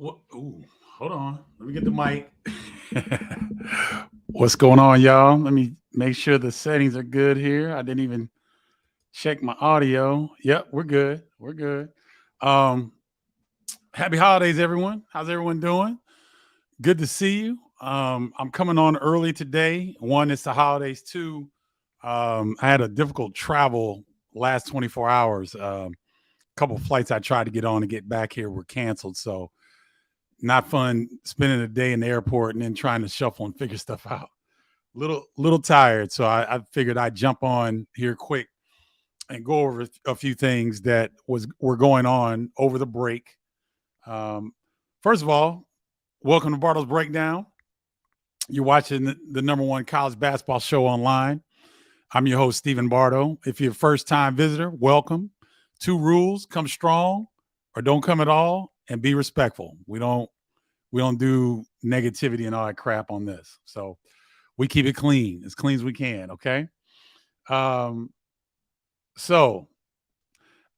Ooh, hold on. Let me get the mic. What's going on, y'all? Let me make sure the settings are good here. I didn't even check my audio. Yep, we're good. We're good. Um, Happy holidays, everyone. How's everyone doing? Good to see you. I'm coming on early today. One, it's the holidays. Two, I had a difficult travel last 24 hours. A couple of flights I tried to get on to get back here were canceled. So not fun spending a day in the airport and then trying to shuffle and figure stuff out. Little tired, so I figured I'd jump on here quick and go over a few things that were going on over the break. Um, First of all, welcome to Bardo's Breakdown. You're watching the number one college basketball show online. I'm your host, Stephen Bardo. If you're a first-time visitor, welcome. Two rules: come strong or don't come at all, and be respectful. We don't do negativity and all that crap on this. So we keep it clean as we can. Okay. Um, so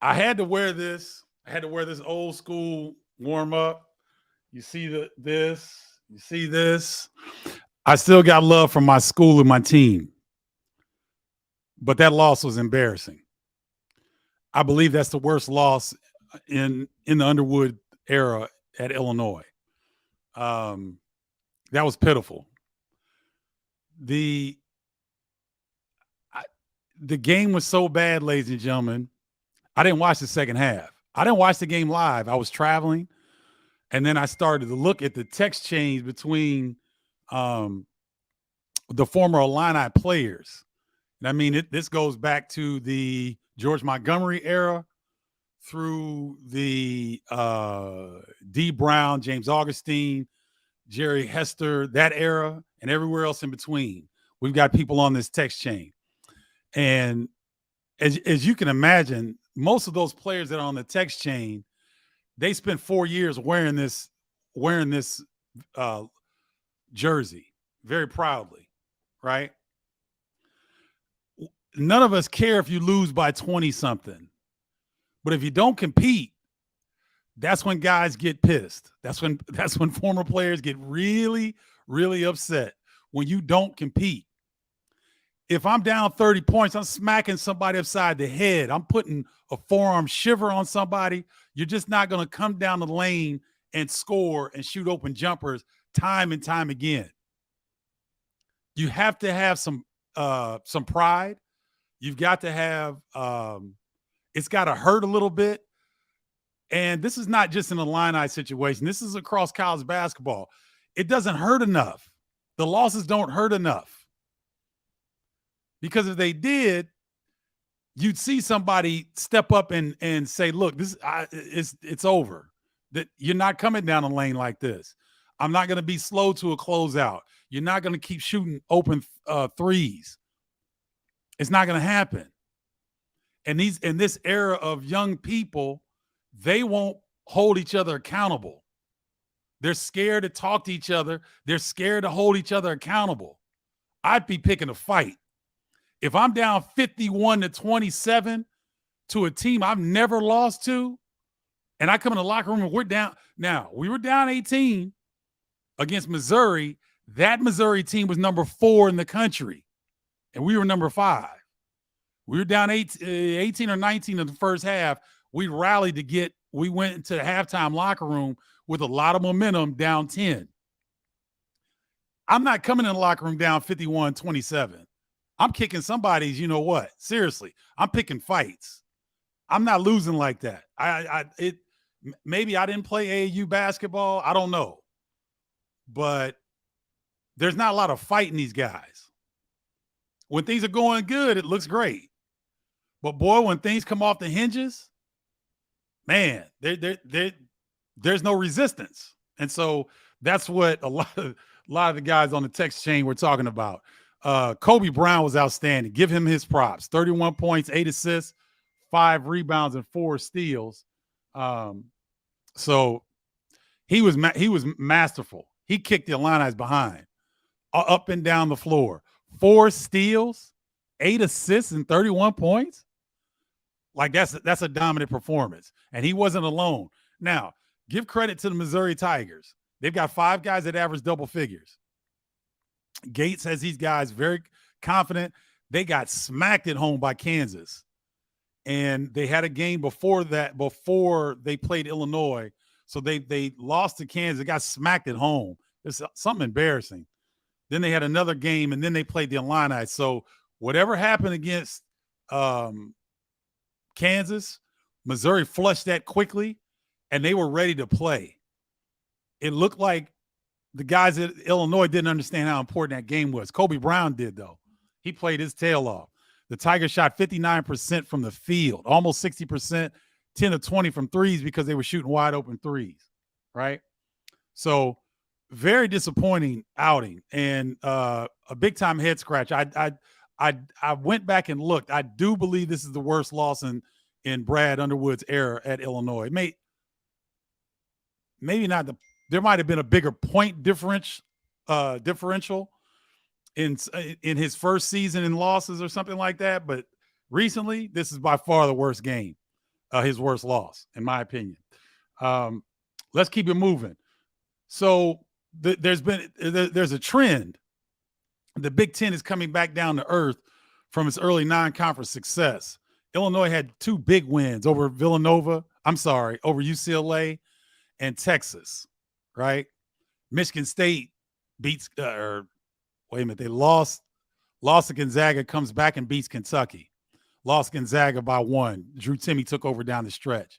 I had to wear this. I had to wear this old school warm up. You see this. You see this. I still got love from my school and my team, but that loss was embarrassing. I believe that's the worst loss in the Underwood era at Illinois. That was pitiful. The game was so bad, ladies and gentlemen. I didn't watch the second half. I didn't watch the game live. I was traveling, and then I started to look at the text chains between the former Illini players. And I mean, this goes back to the George Montgomery era through the D. Brown, James Augustine, Jerry Hester, that era, and everywhere else in between. We've got people on this text chain. And as you can imagine, most of those players that are on the text chain, they spent 4 years wearing this jersey very proudly, right? None of us care if you lose by 20 something. But if you don't compete, that's when guys get pissed. That's when former players get really, really upset when you don't compete. If I'm down 30 points, I'm smacking somebody upside the head. I'm putting a forearm shiver on somebody. You're just not going to come down the lane and score and shoot open jumpers time and time again. You have to have some pride. You've got to have it's got to hurt a little bit. And this is not just an Illini situation. This is across college basketball. It doesn't hurt enough. The losses don't hurt enough. Because if they did, you'd see somebody step up and say, look, it's over. That you're not coming down a lane like this. I'm not going to be slow to a closeout. You're not going to keep shooting open threes. It's not going to happen. And in this era of young people, they won't hold each other accountable. They're scared to talk to each other. They're scared to hold each other accountable. I'd be picking a fight. If I'm down 51-27 to a team I've never lost to, and I come in the locker room and we're down. Now, we were down 18 against Missouri. That Missouri team was number 4 in the country, and we were number 5. We were down 18 or 19 in the first half. We rallied we went into the halftime locker room with a lot of momentum, down 10. I'm not coming in the locker room down 51-27. I'm kicking somebody's, you know what? Seriously, I'm picking fights. I'm not losing like that. Maybe I didn't play AAU basketball. I don't know. But there's not a lot of fight in these guys. When things are going good, it looks great. But boy, when things come off the hinges, man, there's no resistance. And so that's what a lot of the guys on the text chain were talking about. Kobe Brown was outstanding. Give him his props. 31 points, 8 assists, 5 rebounds, and 4 steals. So he was masterful. He kicked the Illini's behind, up and down the floor. 4 steals, 8 assists, and 31 points. Like that's a dominant performance. And he wasn't alone. Now, Give credit to the Missouri Tigers. They've got 5 guys that average double figures. Gates has these guys very confident. They got smacked at home by Kansas. And they had a game before that, before they played Illinois. So they lost to Kansas. They got smacked at home. It's something embarrassing. Then they had another game, and then they played the Illini. So whatever happened against Kansas, Missouri flushed that quickly, and they were ready to play. It looked like the guys at Illinois didn't understand how important that game was. Kobe Brown did, though. He played his tail off. The Tigers shot 59% from the field, almost 60%, 10 of 20 from threes because they were shooting wide open threes, right? So very disappointing outing and a big-time head scratch. I went back and looked. I do believe this is the worst loss in Brad Underwood's era at Illinois. Maybe not there might have been a bigger point differential in his first season in losses or something like that. But recently, this is by far the worst game, his worst loss, in my opinion. Let's keep it moving. So there's a trend. The Big Ten is coming back down to earth from its early non-conference success. Illinois had 2 big wins over over UCLA and Texas, right? Michigan State beats they lost to Gonzaga, comes back and beats Kentucky. Lost Gonzaga by 1. Drew Timme took over down the stretch.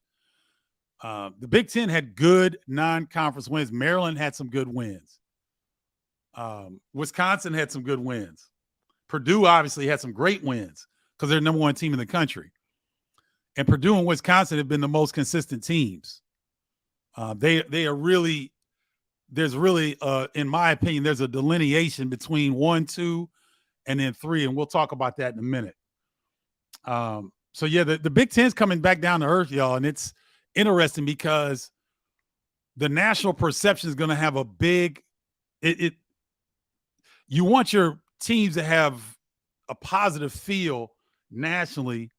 The Big Ten had good non-conference wins. Maryland had some good wins. Wisconsin had some good wins. Purdue obviously had some great wins because they're the number 1 team in the country. And Purdue and Wisconsin have been the most consistent teams. They are really – there's really, in my opinion, there's a delineation between 1, 2, and then 3, and we'll talk about that in a minute. So, yeah, the Big Ten's coming back down to earth, y'all, and it's interesting because the national perception is going to have a big you want your teams to have a positive feel nationally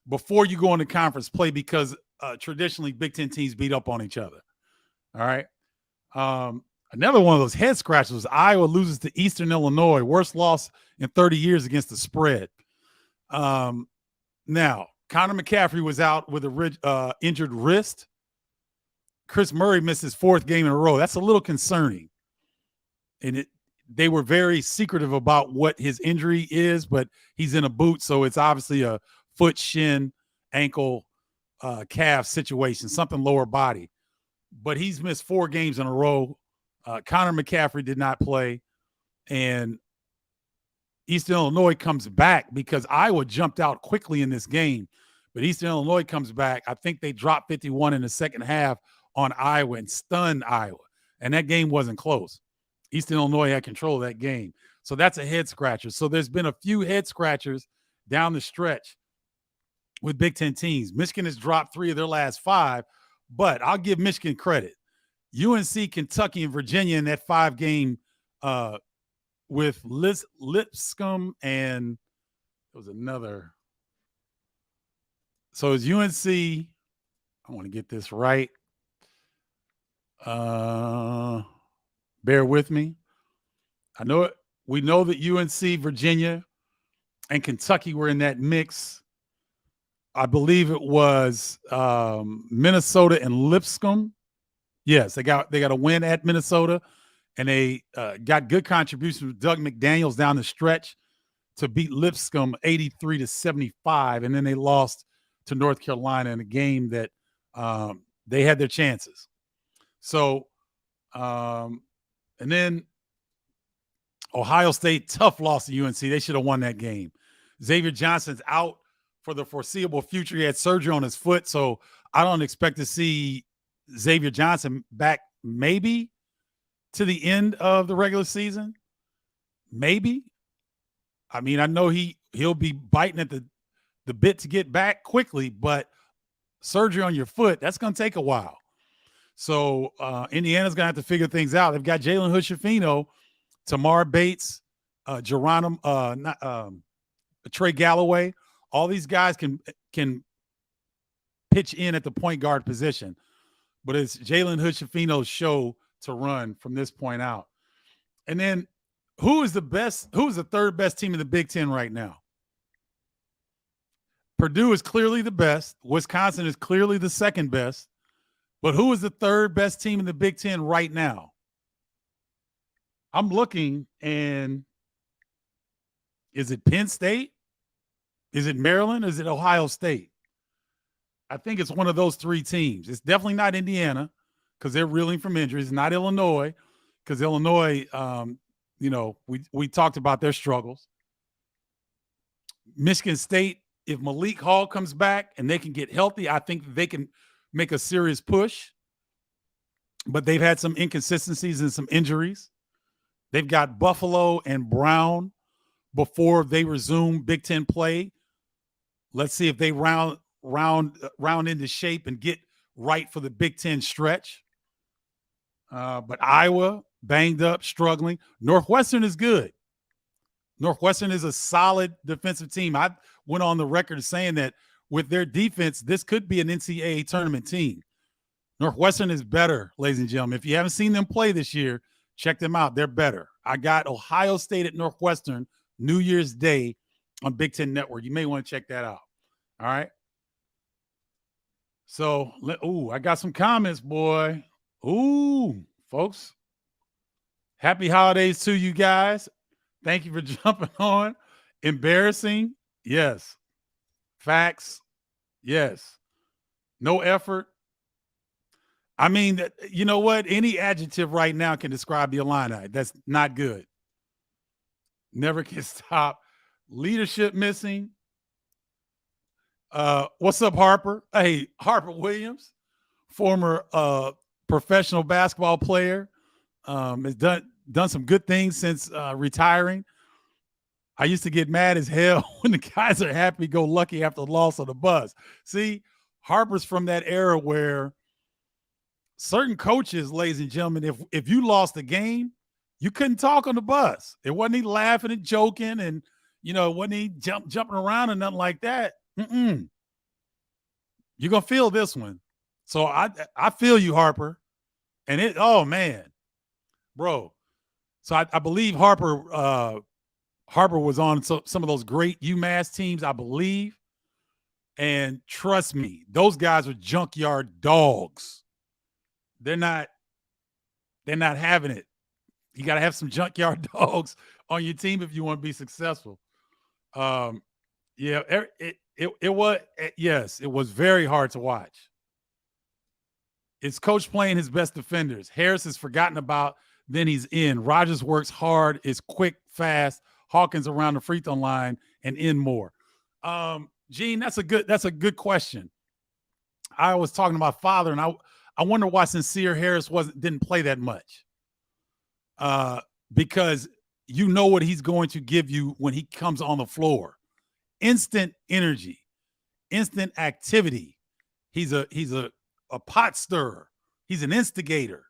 before you go into conference play because traditionally Big Ten teams beat up on each other. All right. Another one of those head scratches was Iowa loses to Eastern Illinois, worst loss in 30 years against the spread. Now, Connor McCaffrey was out with a injured wrist. Chris Murray missed his 4th game in a row. That's a little concerning. And they were very secretive about what his injury is, but he's in a boot, so it's obviously a foot, shin, ankle, calf situation, something lower body. But he's missed 4 games in a row. Connor McCaffrey did not play, and Eastern Illinois comes back because Iowa jumped out quickly in this game. But Eastern Illinois comes back. I think they dropped 51 in the second half on Iowa and stunned Iowa, and that game wasn't close. Eastern Illinois had control of that game. So that's a head scratcher. So there's been a few head scratchers down the stretch with Big Ten teams. Michigan has dropped 3 of their last 5, but I'll give Michigan credit. UNC, Kentucky, and Virginia in that 5-game with Lipscomb and there was another. So it's UNC. I want to get this right. Bear with me. I know it. We know that UNC, Virginia, and Kentucky were in that mix. I believe it was Minnesota and Lipscomb. Yes, they got a win at Minnesota, and they got good contributions with Doug McDaniels down the stretch to beat Lipscomb 83-75, and then they lost to North Carolina in a game that they had their chances. So, and then Ohio State, tough loss to UNC. They should have won that game. Xavier Johnson's out for the foreseeable future. He had surgery on his foot, so I don't expect to see Xavier Johnson back maybe to the end of the regular season. Maybe. I mean, I know he'll be biting at the bit to get back quickly, but surgery on your foot, that's going to take a while. So Indiana's going to have to figure things out. They've got Jalen Hood-Schifino, Tamar Bates, Trey Galloway. All these guys can pitch in at the point guard position. but it's Jalen Hood-Schifino's show to run from this point out. And then who is the third best team in the Big Ten right now? Purdue is clearly the best. Wisconsin is clearly the second best. But who is the third best team in the Big Ten right now? I'm looking, and is it Penn State? Is it Maryland? Is it Ohio State? I think it's one of those three teams. It's definitely not Indiana because they're reeling from injuries. It's not Illinois because Illinois, we talked about their struggles. Michigan State, if Malik Hall comes back and they can get healthy, I think they can make a serious push. But they've had some inconsistencies and some injuries. They've got Buffalo and Brown before they resume Big Ten play. Let's see if they round into shape and get right for the Big Ten stretch. But Iowa, banged up, struggling. Northwestern is good. Northwestern is a solid defensive team. I went on the record saying that with their defense, this could be an NCAA tournament team. Northwestern is better, ladies and gentlemen. If you haven't seen them play this year, check them out. They're better. I got Ohio State at Northwestern New Year's Day on Big Ten Network. You may want to check that out. All right. So, I got some comments, boy. Ooh, folks. Happy holidays to you guys. Thank you for jumping on. Embarrassing? Yes. Facts? Yes. No effort? I mean, you know what? Any adjective right now can describe the Illini. That's not good. Never can stop. Leadership missing. What's up, Harper? Hey, Harper Williams, former professional basketball player, has done some good things since retiring. I used to get mad as hell when the guys are happy-go-lucky after the loss of the bus. See, Harper's from that era where certain coaches, ladies and gentlemen, if you lost the game, you couldn't talk on the bus. It wasn't he laughing and joking and, it wasn't he jumping around and nothing like that. You're going to feel this one. So I feel you, Harper. And oh, man, bro. So I believe Harper was on some of those great UMass teams, I believe. And trust me, those guys are junkyard dogs. They're not having it. You got to have some junkyard dogs on your team if you want to be successful. It was very hard to watch. It's coach playing his best defenders. Harris is forgotten about, then he's in. Rogers works hard, is quick, fast. Hawkins around the free throw line and in more. Gene, that's a good question. I was talking to my father, and I wonder why Sincere Harris didn't play that much. Because you know what he's going to give you when he comes on the floor. Instant energy, instant activity. He's a pot stirrer. He's an instigator.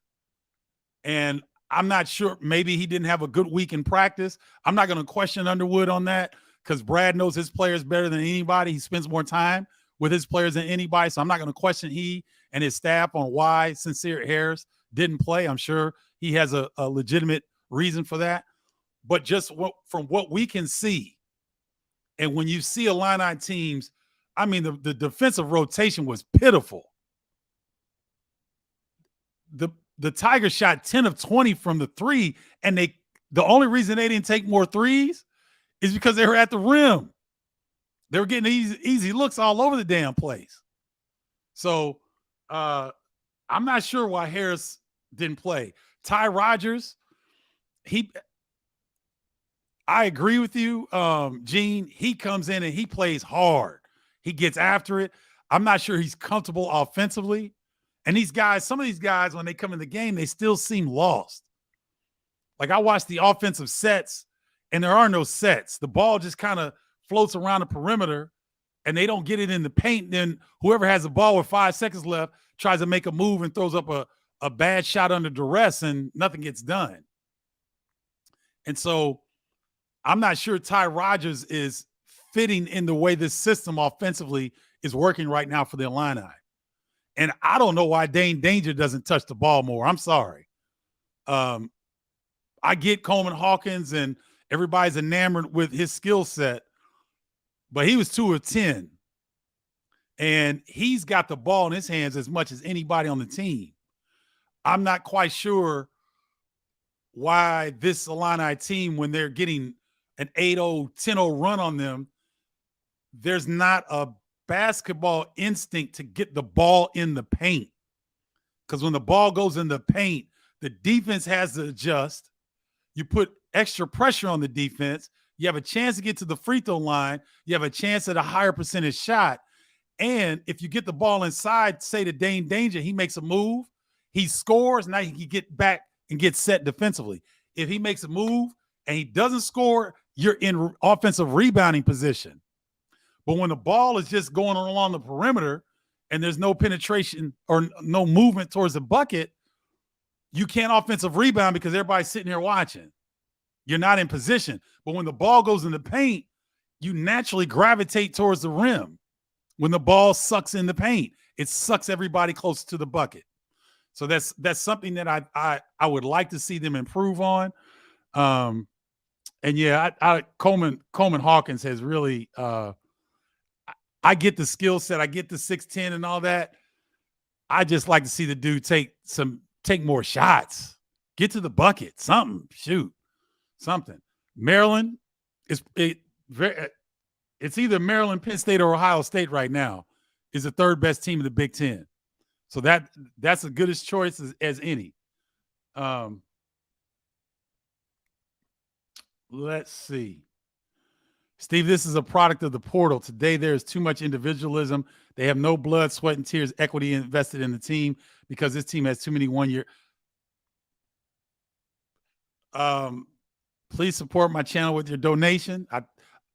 And I'm not sure, maybe he didn't have a good week in practice. I'm not going to question Underwood on that because Brad knows his players better than anybody. He spends more time with his players than anybody. So I'm not going to question he and his staff on why Sincere Harris didn't play. I'm sure he has a legitimate reason for that. But just from what we can see, and when you see Illini teams, I mean, the defensive rotation was pitiful. The Tigers shot 10 of 20 from the three, and the only reason they didn't take more threes is because they were at the rim. They were getting easy looks all over the damn place. So I'm not sure why Harris didn't play. Ty Rodgers, I agree with you, Gene. He comes in and he plays hard. He gets after it. I'm not sure he's comfortable offensively. And these guys, some of these guys, when they come in the game, they still seem lost. Like I watched the offensive sets, and there are no sets. The ball just kind of floats around the perimeter, and they don't get it in the paint. Then whoever has the ball with 5 seconds left tries to make a move and throws up a bad shot under duress, and nothing gets done. And so I'm not sure Ty Rodgers is fitting in the way this system offensively is working right now for the Illini. And I don't know why Dane Danger doesn't touch the ball more. I'm sorry. I get Coleman Hawkins and everybody's enamored with his skill set, but he was 2 of 10. And he's got the ball in his hands as much as anybody on the team. I'm not quite sure why this Illini team, when they're getting an 8-0, 10-0 run on them, there's not a basketball instinct to get the ball in the paint. Because when the ball goes in the paint, the defense has to adjust. You put extra pressure on the defense. You have a chance to get to the free throw line. You have a chance at a higher percentage shot. And if you get the ball inside, say to Dane Danger, he makes a move, he scores, now he can get back and get set defensively. If he makes a move and he doesn't score, you're in offensive rebounding position. But when the ball is just going along the perimeter and there's no penetration or no movement towards the bucket, you can't offensive rebound because everybody's sitting here watching. You're not in position. But when the ball goes in the paint, you naturally gravitate towards the rim. When the ball sucks in the paint, it sucks everybody close to the bucket. So that's something that I would like to see them improve on. And yeah, Coleman Hawkins has really I get the skill set, I get the 6'10" and all that. I just like to see the dude take more shots, get to the bucket, something. Maryland it's either Maryland, Penn State, or Ohio State right now is the third best team in the Big Ten. So that's the goodest choice as any. Let's see. Steve, this is a product of the portal. Today, there is too much individualism. They have no blood, sweat, and tears, equity invested in the team because this team has too many 1 year. Please support my channel with your donation.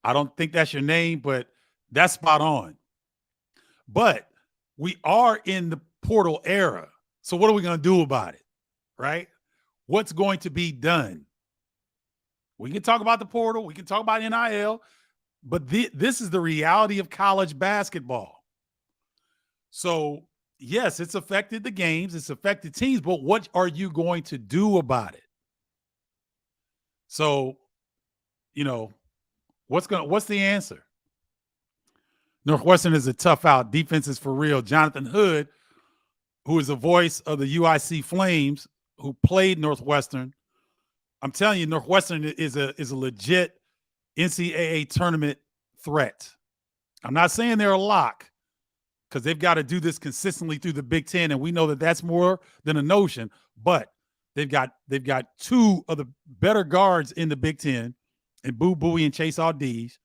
I don't think that's your name, but that's spot on. But we are in the portal era. So what are we going to do about it, right? What's going to be done? We can talk about the portal. We can talk about NIL. But this is the reality of college basketball. So, yes, it's affected the games. It's affected teams. But what are you going to do about it? So, what's the answer? Northwestern is a tough out. Defense is for real. Jonathan Hood, who is the voice of the UIC Flames, who played Northwestern. I'm telling you, Northwestern is a legit NCAA tournament threat. I'm not saying they're a lock because they've got to do this consistently through the Big Ten, and we know that that's more than a notion. But they've got two of the better guards in the Big Ten, and Boo Buie and Chase Audige.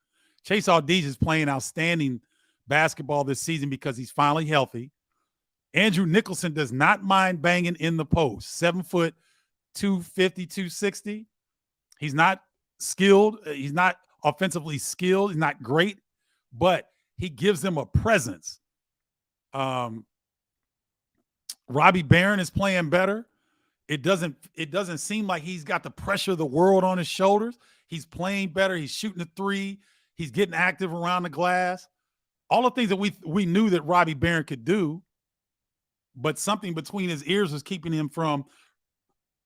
Chase Audige is playing outstanding basketball this season because he's finally healthy. Andrew Nicholson does not mind banging in the post. 7 foot, 250, 260. He's not skilled. He's not offensively skilled. He's not great, but he gives them a presence. Robbie Barron is playing better. It doesn't seem like he's got the pressure of the world on his shoulders. He's playing better. He's shooting a three. He's getting active around the glass. All the things that we knew that Robbie Barron could do, but something between his ears was keeping him from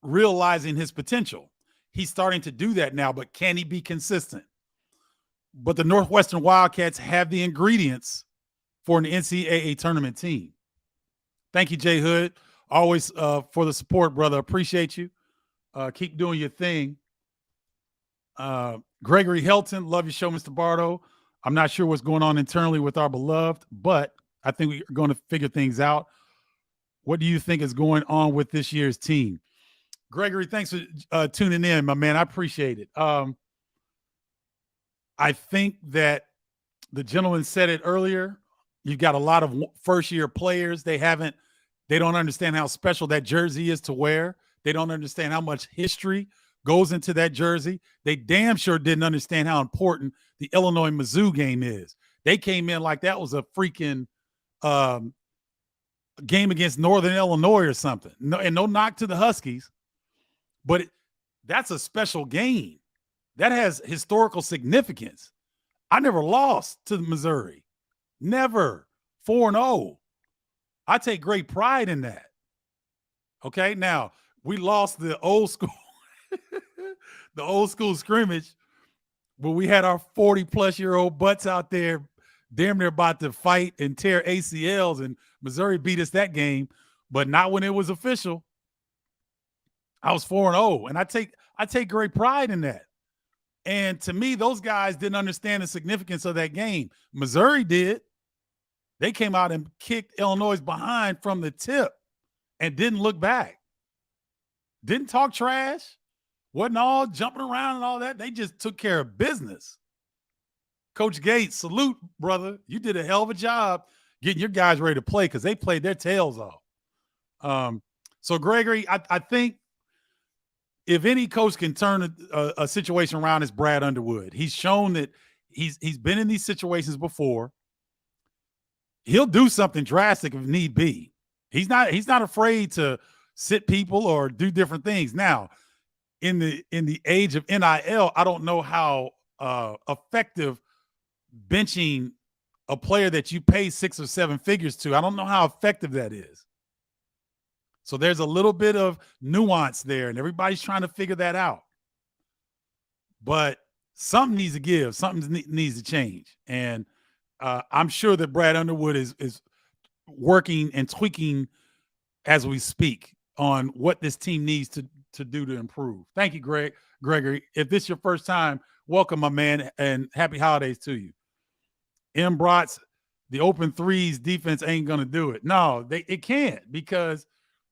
realizing his potential. He's starting to do that now, but can he be consistent? But the Northwestern Wildcats have the ingredients for an NCAA tournament team. Thank you, Jay Hood. Always for the support, brother. Appreciate you. Keep doing your thing. Gregory Helton, love your show, Mr. Bardo. I'm not sure what's going on internally with our beloved, but I think we're going to figure things out. What do you think is going on with this year's team? Gregory, thanks for tuning in, my man. I appreciate it. I think that the gentleman said it earlier. You've got a lot of first-year players. They don't understand how special that jersey is to wear. They don't understand how much history goes into that jersey. They damn sure didn't understand how important the Illinois-Mizzou game is. They came in like that was a freaking game against Northern Illinois or something. No knock to the Huskies, but that's a special game. That has historical significance. I never lost to Missouri. Never. 4-0. I take great pride in that. Okay, now we lost the old school, the old school scrimmage where we had our 40-plus-year-old butts out there damn near about to fight and tear ACLs, and Missouri beat us that game, but not when it was official. I was 4-0, and I take great pride in that. And to me, those guys didn't understand the significance of that game. Missouri did. They came out and kicked Illinois behind from the tip and didn't look back. Didn't talk trash. Wasn't all jumping around and all that. They just took care of business. Coach Gates, salute, brother. You did a hell of a job getting your guys ready to play because they played their tails off. So, Gregory, I think if any coach can turn a situation around, it's Brad Underwood. He's shown that he's been in these situations before. He'll do something drastic if need be. He's not afraid to sit people or do different things. Now, in the age of NIL, I don't know how effective benching a player that you pay 6 or 7 figures to. I don't know how effective that is. So there's a little bit of nuance there, and everybody's trying to figure that out. But something needs to give. Something needs to change. And I'm sure that Brad Underwood is working and tweaking as we speak on what this team needs to do to improve. Thank you, Gregory. If this is your first time, welcome, my man, and happy holidays to you. M. Brotz, the open threes defense ain't going to do it. No, it can't, because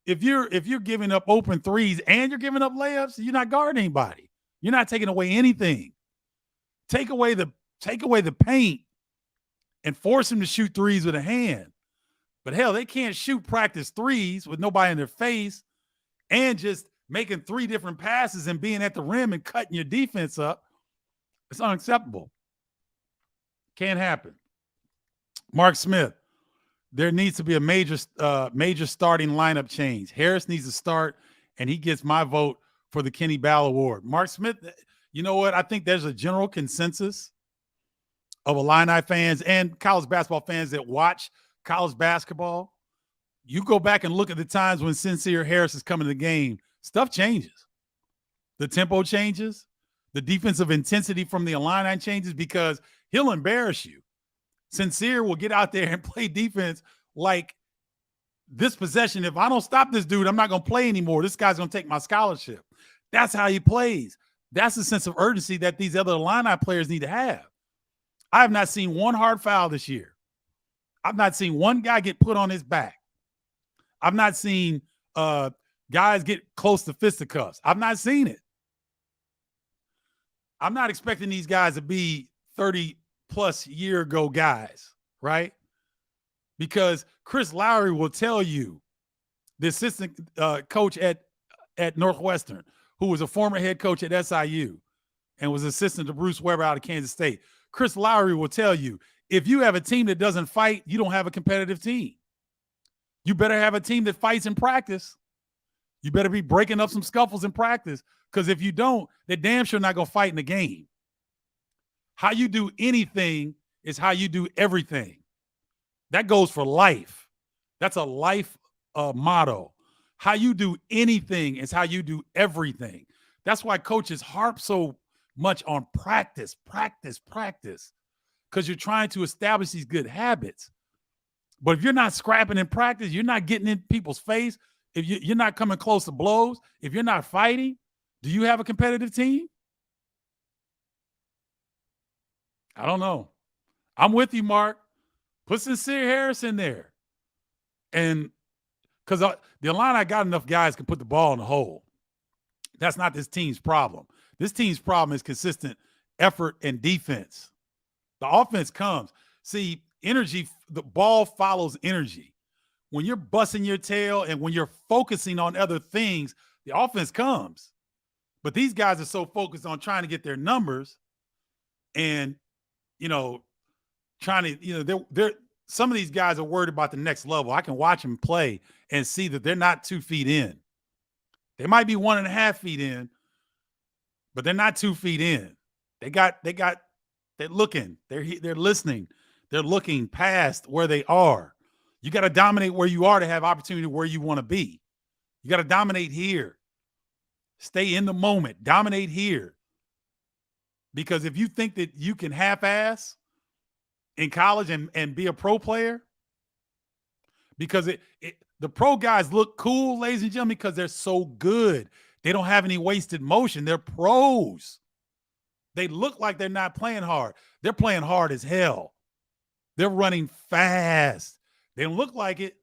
if you're giving up open threes and you're giving up layups, you're not guarding anybody. You're not taking away anything. Take away the paint and force them to shoot threes with a hand. But hell, they can't shoot practice threes with nobody in their face and just making 3 different passes and being at the rim and cutting your defense up. It's unacceptable. Can't happen. Mark Smith, there needs to be a major starting lineup change. Harris needs to start, and he gets my vote for the Kenny Ball Award. Mark Smith, you know what? I think there's a general consensus of Illini fans and college basketball fans that watch college basketball. You go back and look at the times when Sincere Harris is coming to the game, stuff changes. The tempo changes. The defensive intensity from the Illini changes because he'll embarrass you. Sincere will get out there and play defense like this possession. If I don't stop this dude, I'm not going to play anymore. This guy's going to take my scholarship. That's how he plays. That's the sense of urgency that these other Illini players need to have. I have not seen one hard foul this year. I've not seen one guy get put on his back. I've not seen guys get close to fisticuffs. I've not seen it. I'm not expecting these guys to be 30-plus year ago guys, right? Because Chris Lowry will tell you, the assistant coach at Northwestern, who was a former head coach at SIU and was assistant to Bruce Weber out of Kansas State. Chris Lowry will tell you, if you have a team that doesn't fight, you don't have a competitive team. You better have a team that fights in practice. You better be breaking up some scuffles in practice, because if you don't, they're damn sure not going to fight in the game. How you do anything is how you do everything. That goes for life. That's a life motto. How you do anything is how you do everything. That's why coaches harp so much on practice, because you're trying to establish these good habits. But if you're not scrapping in practice, you're not getting in people's face, if you're not coming close to blows, if you're not fighting, do you have a competitive team? I don't know. I'm with you, Mark. Put Sincere Harris in there. And because the Illini got enough guys can put the ball in the hole. That's not this team's problem. This team's problem is consistent effort and defense. The offense comes. See, energy, the ball follows energy. When you're busting your tail and when you're focusing on other things, the offense comes. But these guys are so focused on trying to get their numbers and, trying to, they're some of these guys are worried about the next level. I can watch them play and see that they're not 2 feet in. They might be 1.5 feet in, but they're not 2 feet in. They're looking, they're listening, they're looking past where they are. You got to dominate where you are to have opportunity where you want to be. You got to dominate here. Stay in the moment. Dominate here. Because if you think that you can half-ass in college and be a pro player, because the pro guys look cool, ladies and gentlemen, because they're so good. They don't have any wasted motion. They're pros. They look like they're not playing hard. They're playing hard as hell. They're running fast. They don't look like it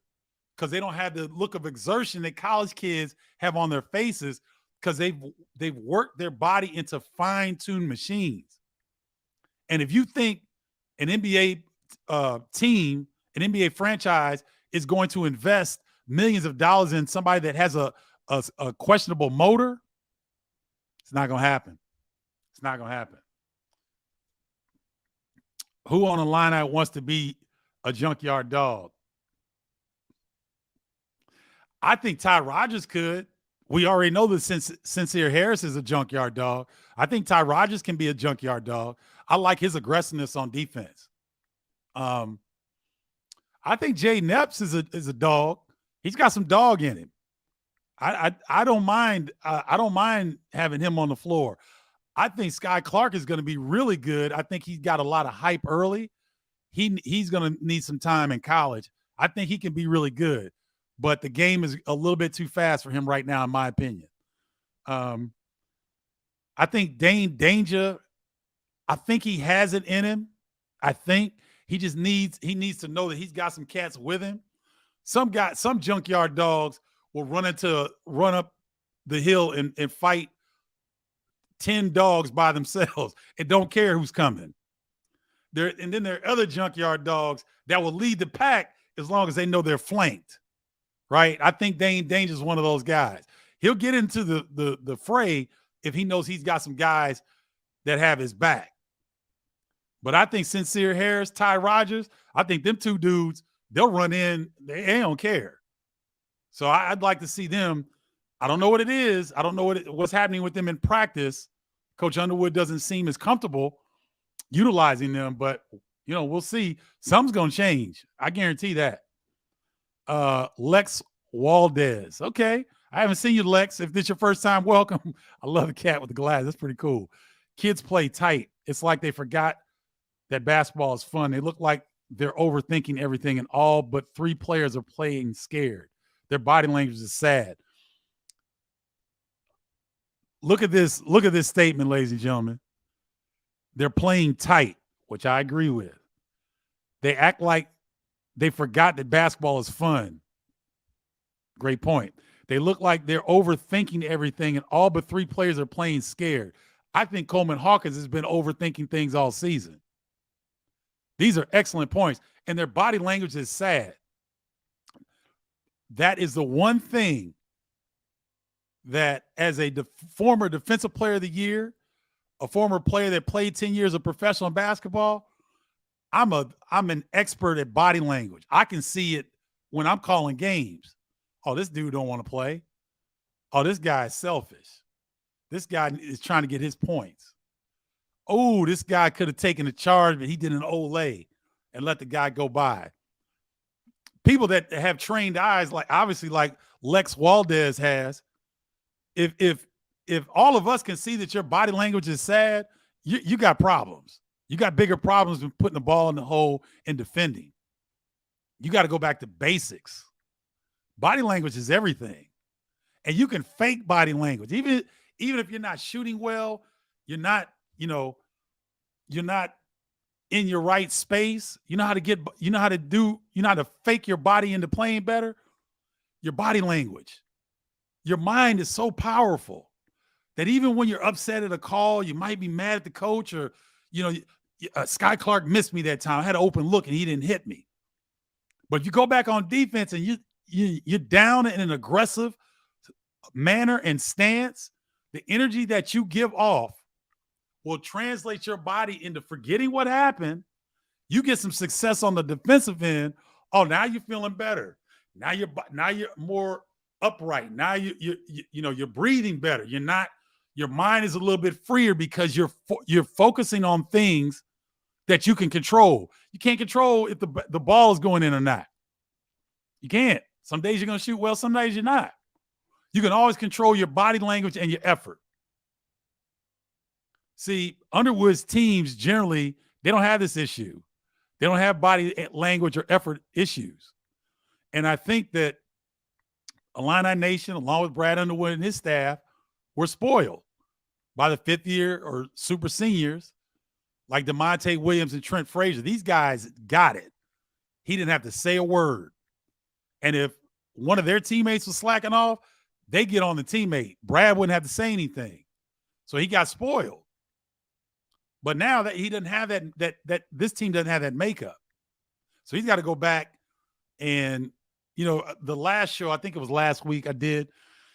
because they don't have the look of exertion that college kids have on their faces because they've worked their body into fine-tuned machines. And if you think an NBA team, an NBA franchise is going to invest millions of dollars in somebody that has a questionable motor, it's not going to happen. It's not going to happen. Who on the lineup wants to be a junkyard dog? I think Ty Rodgers could. We already know that Sincere Harris is a junkyard dog. I think Ty Rodgers can be a junkyard dog. I like his aggressiveness on defense. I think Jay Nepps is a dog. He's got some dog in him. I don't mind. I don't mind having him on the floor. I think Sky Clark is going to be really good. I think he's got a lot of hype early. He's going to need some time in college. I think he can be really good, but the game is a little bit too fast for him right now, in my opinion. I think Dane Danger, I think he has it in him. I think he just needs to know that he's got some cats with him. Some junkyard dogs will run up the hill and fight 10 dogs by themselves and don't care who's coming. And then there are other junkyard dogs that will lead the pack as long as they know they're flanked, right? I think Dane Danger is one of those guys. He'll get into the fray if he knows he's got some guys that have his back. But I think Sincere Harris, Ty Rodgers, I think them two dudes, they'll run in. They don't care. So I'd like to see them. I don't know what it is. I don't know what's happening with them in practice. Coach Underwood doesn't seem as comfortable utilizing them, but, we'll see. Something's going to change. I guarantee that. Lex Waldez. Okay. I haven't seen you, Lex. If this is your first time, welcome. I love the cat with the glass. That's pretty cool. Kids play tight. It's like they forgot that basketball is fun. They look like they're overthinking everything, and all but 3 players are playing scared. Their body language is sad. Look at this statement, ladies and gentlemen. They're playing tight, which I agree with. They act like they forgot that basketball is fun. Great point. They look like they're overthinking everything, and all but 3 players are playing scared. I think Coleman Hawkins has been overthinking things all season. These are excellent points, and their body language is sad. That is the one thing that, as a former defensive player of the year, a former player that played 10 years of professional basketball, I'm an expert at body language. I can see it when I'm calling games. Oh, this dude don't want to play. Oh, this guy is selfish. This guy is trying to get his points. Oh, this guy could have taken a charge, but he did an Olay and let the guy go by. People that have trained eyes, like Lex Waldez has, if all of us can see that your body language is sad, you got problems. You got bigger problems than putting the ball in the hole and defending. You got to go back to basics. Body language is everything. And you can fake body language. Even if you're not shooting well, you're not in your right space. You know how to fake your body into playing better. Your body language. Your mind is so powerful that even when you're upset at a call, you might be mad at the coach, or, Sky Clark missed me that time. I had an open look and he didn't hit me. But you go back on defense and you're down in an aggressive manner and stance, the energy that you give off will translate your body into forgetting what happened. You get some success on the defensive end. Oh, now you're feeling better. Now you're more upright. Now you're breathing better. Your mind is a little bit freer because you're focusing on things that you can control. You can't control if the ball is going in or not. You can't. Some days you're going to shoot well, some days you're not. You can always control your body language and your effort. See, Underwood's teams generally, they don't have this issue. They don't have body language or effort issues. And I think that Illini Nation, along with Brad Underwood and his staff, were spoiled by the fifth year or super seniors like DeMonte Williams and Trent Frazier. These guys got it. He didn't have to say a word. And if one of their teammates was slacking off, they get on the teammate. Brad wouldn't have to say anything. So he got spoiled. But now that he doesn't have that this team doesn't have that makeup. So he's got to go back and, the last show, I think it was last week I did,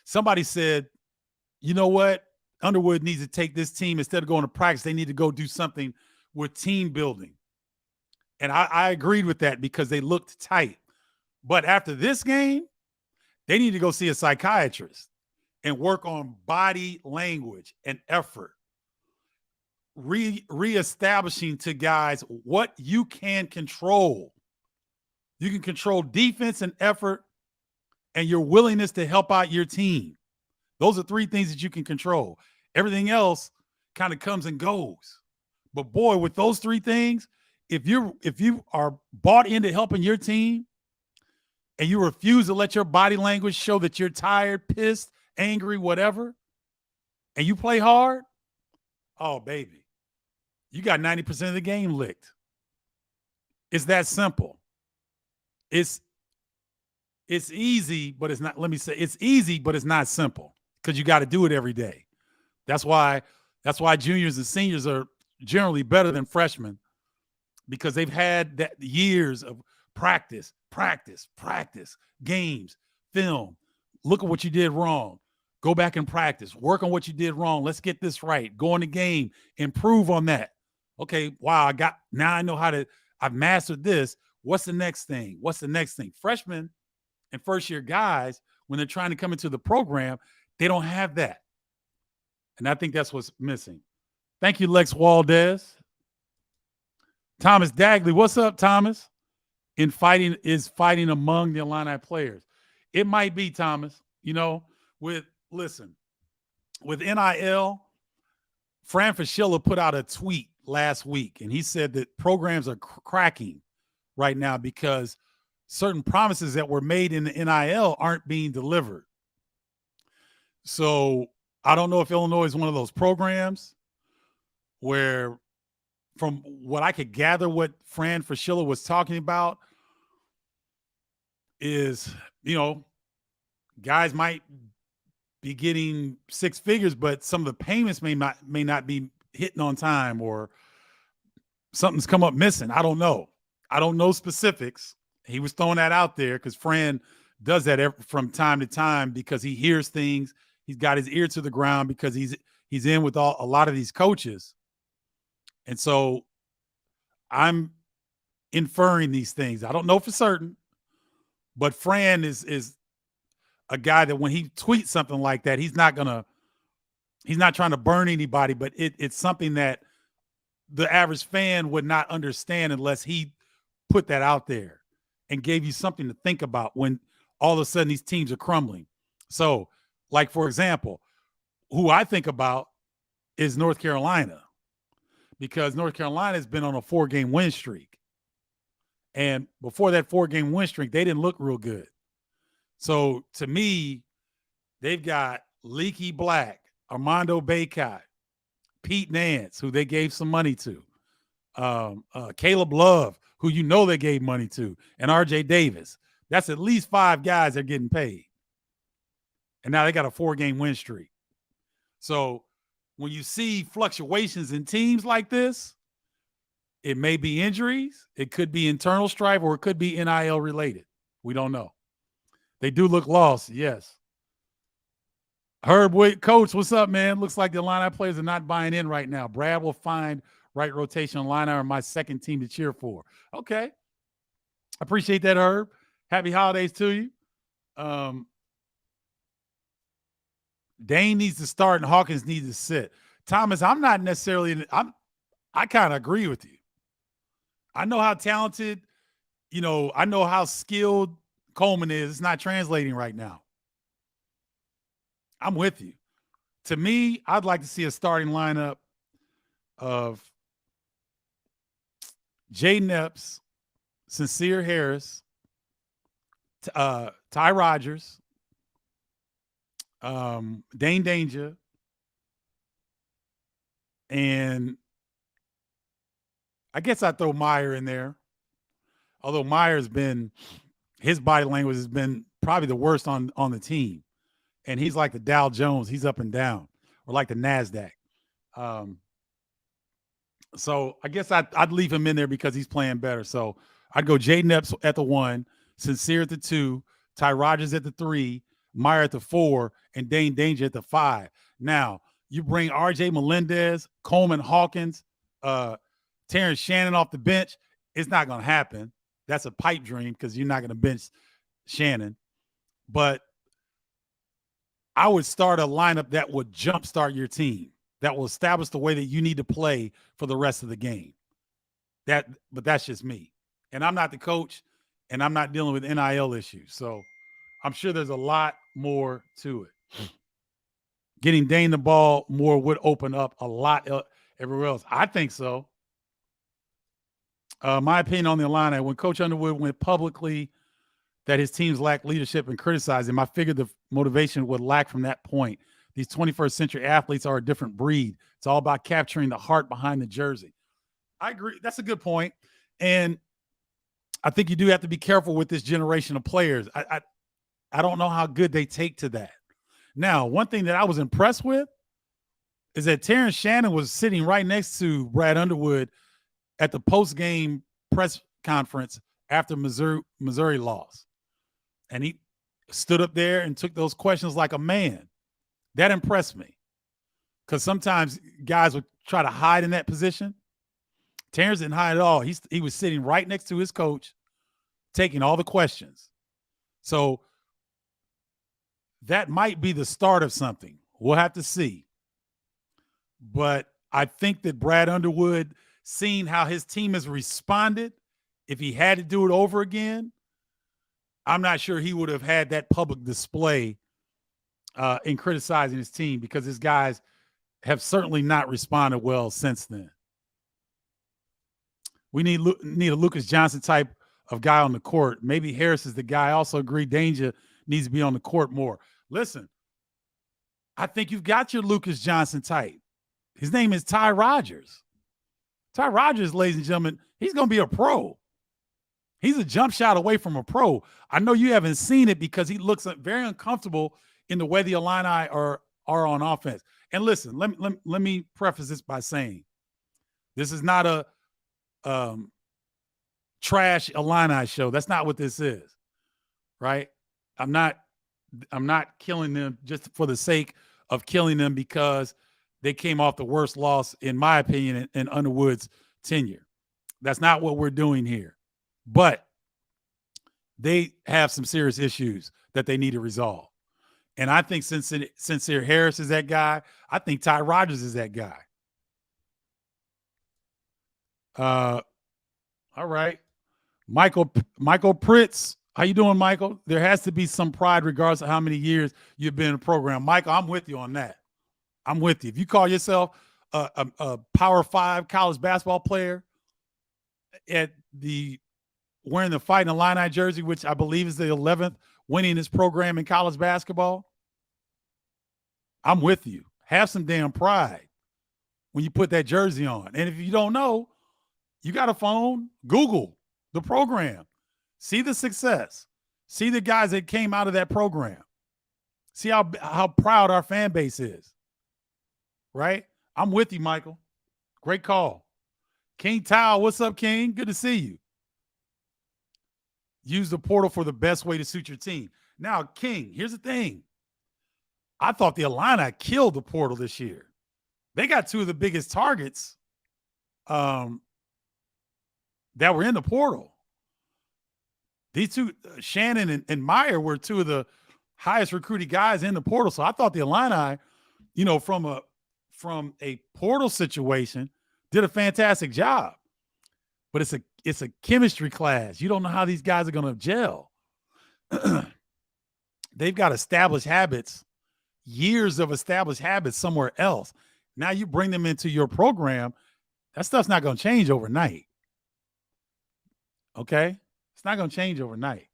somebody said, you know what? Underwood needs to take this team, instead of going to practice, they need to go do something with team building. And I agreed with that because they looked tight. But after this game, they need to go see a psychiatrist and work on body language and effort. Reestablishing to guys what you can control. You can control defense and effort and your willingness to help out your team. Those are three things that you can control. Everything else kind of comes and goes. But boy, with those three things, if you are bought into helping your team and you refuse to let your body language show that you're tired, pissed, angry, whatever, and you play hard, oh, baby, you got 90% of the game licked. It's that simple. It's easy, but it's not, let me say, it's easy, but it's not simple because you got to do it every day. That's why juniors and seniors are generally better than freshmen, because they've had that years of practice, games, film. Look at what you did wrong. Go back and practice. Work on what you did wrong. Let's get this right. Go in the game. Improve on that. Okay, wow, now I know I've mastered this. What's the next thing? Freshmen and first-year guys, when they're trying to come into the program, they don't have that. And I think that's what's missing. Thank you, Lex Waldez. Thomas Dagley, what's up, Thomas? Fighting among the Illini players. It might be, Thomas, with NIL, Fran Fraschilla put out a tweet last week, and he said that programs are cracking right now because certain promises that were made in the NIL aren't being delivered. So I don't know if Illinois is one of those programs where, from what I could gather, what Fran Fraschilla was talking about is, guys might be getting six figures, but some of the payments may not be hitting on time, or something's come up missing. I don't know. I don't know specifics. He was throwing that out there because Fran does that from time to time because he hears things. He's got his ear to the ground because he's in with a lot of these coaches. And so I'm inferring these things. I don't know for certain, but Fran is a guy that when he tweets something like that, he's not trying to burn anybody, but it's something that the average fan would not understand unless he put that out there and gave you something to think about when all of a sudden these teams are crumbling. So, like, for example, who I think about is North Carolina, because North Carolina has been on a 4-game win streak. And before that 4-game win streak, they didn't look real good. So to me, they've got Leaky Black, Armando Bacot, Pete Nance, who they gave some money to, Caleb Love, who they gave money to, and RJ Davis. That's at least 5 guys that are getting paid. And now they got a 4-game win streak. So when you see fluctuations in teams like this, it may be injuries, it could be internal strife, or it could be NIL related. We don't know. They do look lost, yes. Herb, Coach, what's up, man? Looks like the Illini players are not buying in right now. Brad will find right rotation. Illini are my second team to cheer for. Okay. I appreciate that, Herb. Happy holidays to you. Dane needs to start and Hawkins needs to sit. Thomas, I'm not necessarily – I kind of agree with you. I know how talented, I know how skilled Coleman is. It's not translating right now. I'm with you. To me, I'd like to see a starting lineup of Jaden Epps, Sincere Harris, Ty Rogers, Dane Danger, and I guess I'd throw Meyer in there. Although Meyer's been, his body language has been probably the worst on the team. And he's like the Dow Jones. He's up and down, or like the NASDAQ. So I guess I'd leave him in there because he's playing better. So I'd go Jaden Epps at the 1, Sincere at the 2, Ty Rogers at the 3, Meyer at the 4, and Dane Danger at the 5. Now, you bring R.J. Melendez, Coleman Hawkins, Terrence Shannon off the bench. It's not going to happen. That's a pipe dream because you're not going to bench Shannon. But I would start a lineup that would jumpstart your team, that will establish the way that you need to play for the rest of the game. But that's just me. And I'm not the coach, and I'm not dealing with NIL issues. So I'm sure there's a lot more to it. Getting Dane the ball more would open up a lot everywhere else. I think so. My opinion on the Illini, when Coach Underwood went publicly that his teams lack leadership and criticized him, I figured the motivation would lack from that point. These 21st century athletes are a different breed. It's all about capturing the heart behind the jersey. I agree. That's a good point. And I think you do have to be careful with this generation of players. I don't know how good they take to that. Now, one thing that I was impressed with is that Terrence Shannon was sitting right next to Brad Underwood at the post-game press conference after Missouri lost. And he stood up there and took those questions like a man. That impressed me. Because sometimes guys would try to hide in that position. Terrence didn't hide at all. He was sitting right next to his coach, taking all the questions. So that might be the start of something. We'll have to see. But I think that Brad Underwood, seeing how his team has responded, if he had to do it over again, I'm not sure he would have had that public display in criticizing his team, because his guys have certainly not responded well since then. We need a Lucas Johnson type of guy on the court. Maybe Harris is the guy. I also agree Danger needs to be on the court more. Listen, I think you've got your Lucas Johnson type. His name is Ty Rogers. Ty Rogers, ladies and gentlemen, he's going to be a pro. He's a jump shot away from a pro. I know you haven't seen it because he looks very uncomfortable in the way the Illini are on offense. And listen, let me preface this by saying this is not a trash Illini show. That's not what this is, right? I'm not killing them just for the sake of killing them because they came off the worst loss, in my opinion, in Underwood's tenure. That's not what we're doing here. But they have some serious issues that they need to resolve. And I think Sincere Harris is that guy. I think Ty Rogers is that guy. All right. Michael Pritz. How you doing, Michael? There has to be some pride regardless of how many years you've been in the program. Michael, I'm with you on that. I'm with you. If you call yourself a Power 5 college basketball player wearing the Fighting Illini jersey, which I believe is the 11th winningest program in college basketball, I'm with you. Have some damn pride when you put that jersey on. And if you don't know, you got a phone, Google the program. See the success. See the guys that came out of that program. See how proud our fan base is. Right? I'm with you, Michael. Great call. King Tao, what's up, King? Good to see you. Use the portal for the best way to suit your team. Now, King, here's the thing. I thought the Illini killed the portal this year. They got two of the biggest targets that were in the portal. These two, Shannon and Meyer, were two of the highest recruited guys in the portal. So I thought the Illini, from a portal situation, did a fantastic job. But it's a chemistry class. You don't know how these guys are going to gel. they've got established habits, years of established habits somewhere else. Now you bring them into your program, that stuff's not going to change overnight. Okay? It's not going to change overnight.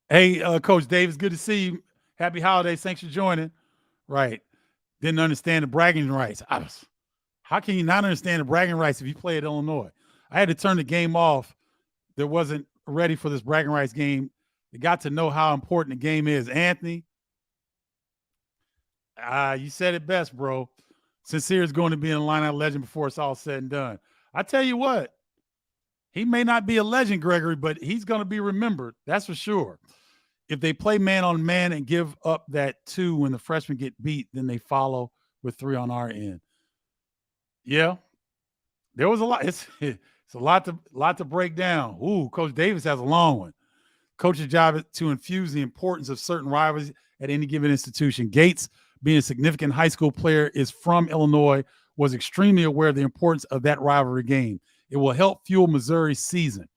Hey, Coach Davis, good to see you. Happy holidays. Thanks for joining. Right. Didn't understand the bragging rights. How can you not understand the bragging rights if you play at Illinois? I had to turn the game off. That wasn't ready for this bragging rights game. They got to know how important the game is. Anthony, you said it best, bro. Sincere is going to be an Illini legend before it's all said and done. I tell you what, he may not be a legend, Gregory, but he's going to be remembered. That's for sure. If they play man on man and give up that 2 when the freshmen get beat, then they follow with 3 on our end. Yeah, there was a lot. It's a lot to break down. Ooh, Coach Davis has a long one. Coach's job is to infuse the importance of certain rivalries at any given institution. Gates, being a significant high school player, is from Illinois, was extremely aware of the importance of that rivalry game. It will help fuel Missouri's season.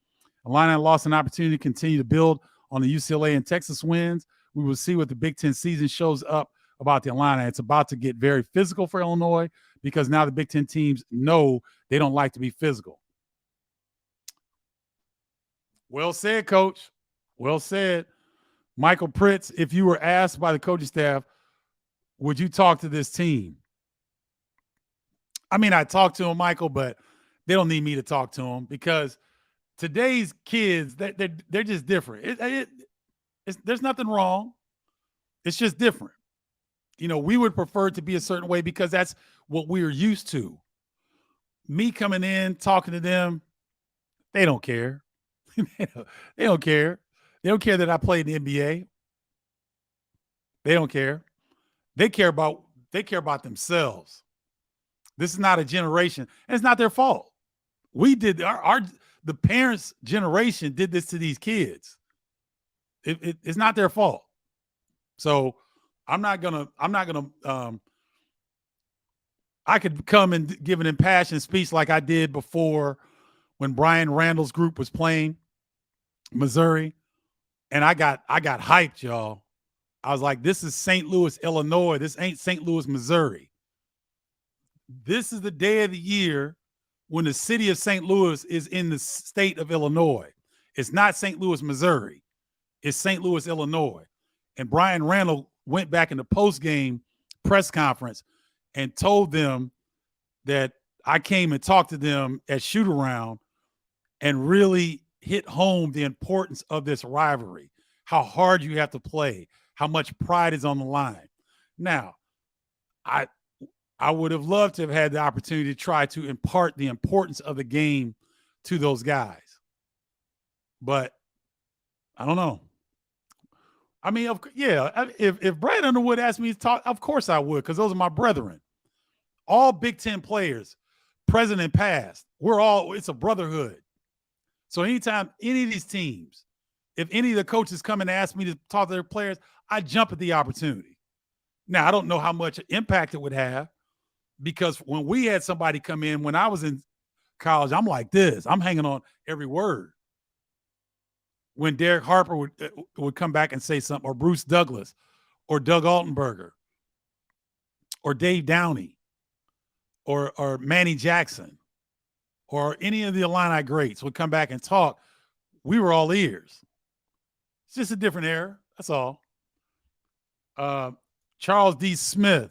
Illini lost an opportunity to continue to build on the UCLA and Texas wins. We will see what the Big Ten season shows up about the Illini. It's about to get very physical for Illinois because now the Big Ten teams know they don't like to be physical. Well said, Coach. Well said. Michael Pritz, if you were asked by the coaching staff, would you talk to this team? I mean, I talked to him, Michael, but they don't need me to talk to them because today's kids, they're just different. There's nothing wrong. It's just different. You know, we would prefer it to be a certain way because that's what we're used to. Me coming in, talking to them, they don't care. They don't care. They don't care that I played in the NBA. They don't care. They care about themselves. This is not a generation, and it's not their fault. We did the parents' generation did this to these kids. It's not their fault. So I'm not gonna. I could come and give an impassioned speech like I did before when Brian Randall's group was playing Missouri, and I got hyped, y'all. I was like, this is St. Louis, Illinois. This ain't St. Louis, Missouri. This is the day of the year when the city of St. Louis is in the state of Illinois. It's not St. Louis, Missouri. It's St. Louis, Illinois. And Brian Randall went back in the post-game press conference and told them that I came and talked to them at shoot-around and really hit home the importance of this rivalry, how hard you have to play, how much pride is on the line. Now, I would have loved to have had the opportunity to try to impart the importance of the game to those guys. But I don't know. I mean, if Brad Underwood asked me to talk, of course I would, because those are my brethren. All Big Ten players, present and past, it's a brotherhood. So anytime any of these teams, if any of the coaches come and ask me to talk to their players, I jump at the opportunity. Now, I don't know how much impact it would have, because when we had somebody come in, when I was in college, I'm like this. I'm hanging on every word. When Derek Harper would come back and say something, or Bruce Douglas, or Doug Altenberger, or Dave Downey, or Manny Jackson, or any of the Illini greats would come back and talk, we were all ears. It's just a different era. That's all. Charles D. Smith.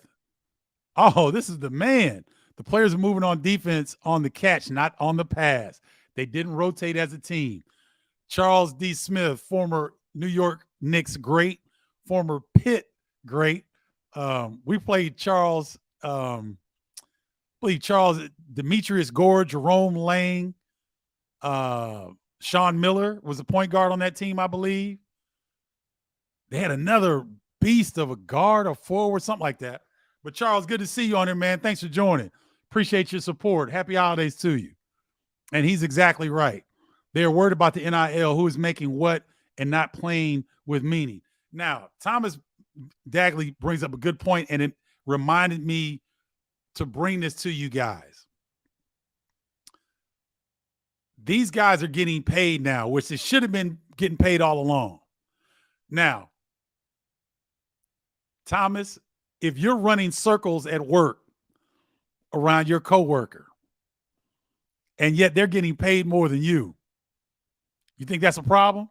Oh, this is the man. The players are moving on defense on the catch, not on the pass. They didn't rotate as a team. Charles D. Smith, former New York Knicks great, former Pitt great. We played Charles, Demetrius Gore, Jerome Lang, Sean Miller was the point guard on that team, I believe. They had another beast of a guard or forward, something like that. But Charles, good to see you on here, man. Thanks for joining. Appreciate your support. Happy holidays to you. And he's exactly right. They're worried about the NIL, who is making what and not playing with meaning. Now, Thomas Dagley brings up a good point, and it reminded me to bring this to you guys. These guys are getting paid now, which they should have been getting paid all along. Now, Thomas, if you're running circles at work around your coworker, and yet they're getting paid more than you think that's a problem?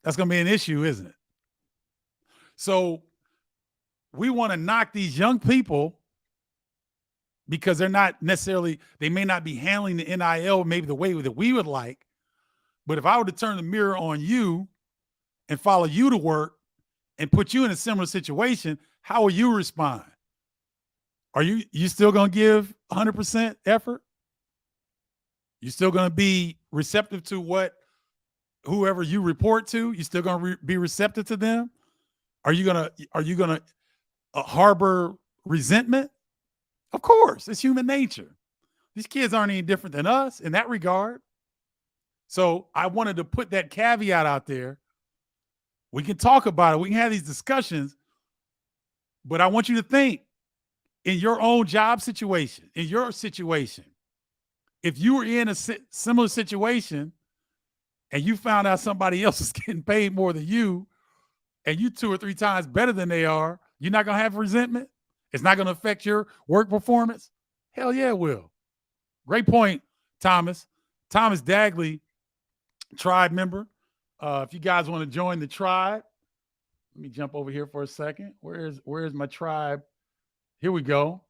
That's going to be an issue, isn't it? So we want to knock these young people because they're not necessarily, they may not be handling the NIL maybe the way that we would like. But if I were to turn the mirror on you and follow you to work and put you in a similar situation, how will you respond? Are you still going to give 100% effort? You still going to be receptive to whoever you report to? You still going to be receptive to them? Are you going to harbor resentment? Of course, it's human nature. These kids aren't any different than us in that regard. So I wanted to put that caveat out there. We can talk about it. We can have these discussions, but I want you to think in your own job situation, in your situation, if you were in a similar situation and you found out somebody else is getting paid more than you and you 2 or 3 times better than they are, you're not going to have resentment? It's not going to affect your work performance? Hell yeah, it will. Great point, Thomas. Thomas Dagley, tribe member. If you guys want to join the tribe, let me jump over here for a second. Where's my tribe? Here we go.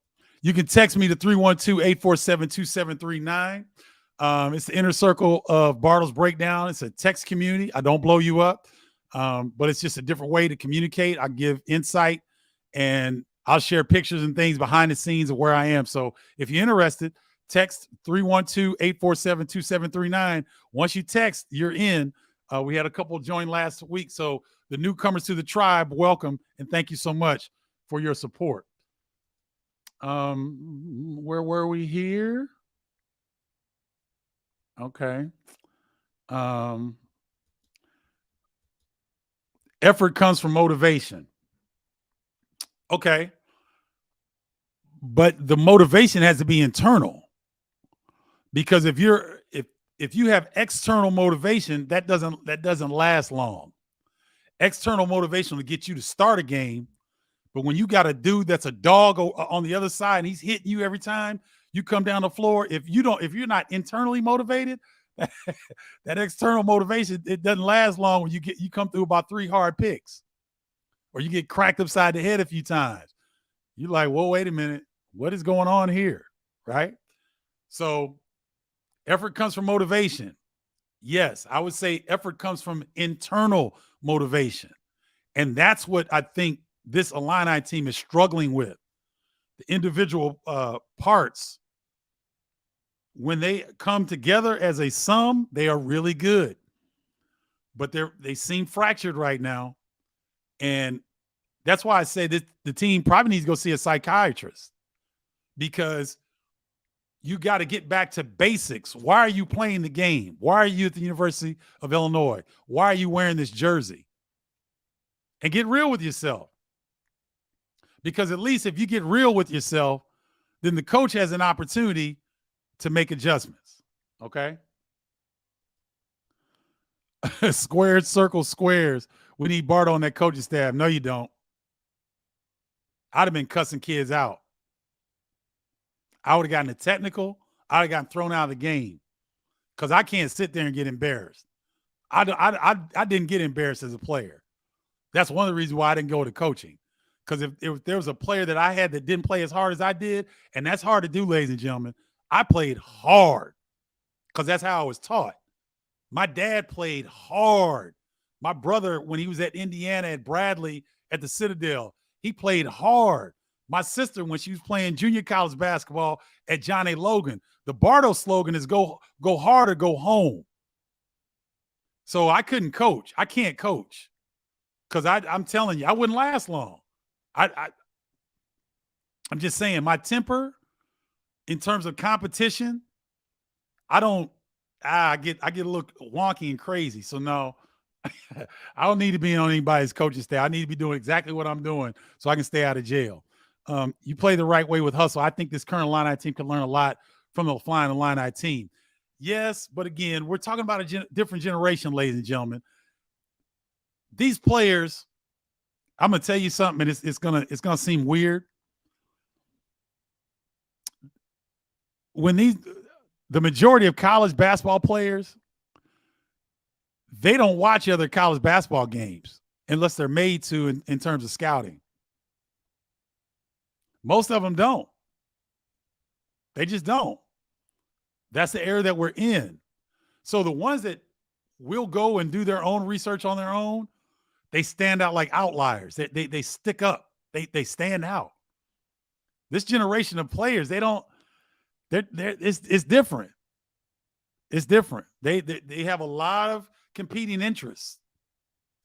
You can text me to 312-847-2739. It's the inner circle of Bardo's Breakdown. It's a text community. I don't blow you up, but it's just a different way to communicate. I give insight, and I'll share pictures and things behind the scenes of where I am. So if you're interested, text 312-847-2739. Once you text, you're in. We had a couple join last week. So the newcomers to the tribe, welcome, and thank you so much for your support. Where were we here? Okay. Effort comes from motivation. Okay. But the motivation has to be internal. Because if you have external motivation, that doesn't last long. External motivation will get you to start a game, but when you got a dude that's a dog on the other side and he's hitting you every time you come down the floor, if you're not internally motivated, that external motivation, it doesn't last long when you come through about 3 hard picks, or you get cracked upside the head a few times. You're like, whoa, wait a minute, what is going on here, right? So effort comes from motivation. Yes, I would say effort comes from internal motivation. And that's what I think this Illini team is struggling with. The individual parts, when they come together as a sum, they are really good. But they seem fractured right now. And that's why I say that the team probably needs to go see a psychiatrist, because you got to get back to basics. Why are you playing the game? Why are you at the University of Illinois? Why are you wearing this jersey? And get real with yourself. Because at least if you get real with yourself, then the coach has an opportunity to make adjustments. Okay? Squares, circles, squares. We need Bardo on that coaching staff. No, you don't. I'd have been cussing kids out. I would have gotten a technical. I'd have gotten thrown out of the game, because I can't sit there and get embarrassed. I didn't get embarrassed as a player. That's one of the reasons why I didn't go to coaching. Because if there was a player that I had that didn't play as hard as I did, and that's hard to do, ladies and gentlemen, I played hard because that's how I was taught. My dad played hard. My brother, when he was at Indiana at Bradley at the Citadel, he played hard. My sister, when she was playing junior college basketball at John A. Logan, the Bardo slogan is go hard or go home. So I couldn't coach. I can't coach because I'm telling you, I wouldn't last long. I'm just saying, my temper in terms of competition, I get a little wonky and crazy. So no, I don't need to be on anybody's coaching staff. I need to be doing exactly what I'm doing so I can stay out of jail. You play the right way with hustle. I think this current Illini team can learn a lot from the Flying Illini team. Yes, but again, we're talking about a different generation, ladies and gentlemen. These players, I'm gonna tell you something, and it's gonna seem weird. When the majority of college basketball players, they don't watch other college basketball games unless they're made to in terms of scouting. Most of them don't. They just don't. That's the era that we're in. So the ones that will go and do their own research on their own, they stand out like outliers. They stick up. They stand out. This generation of players, they don't. It's different. It's different. They have a lot of competing interests.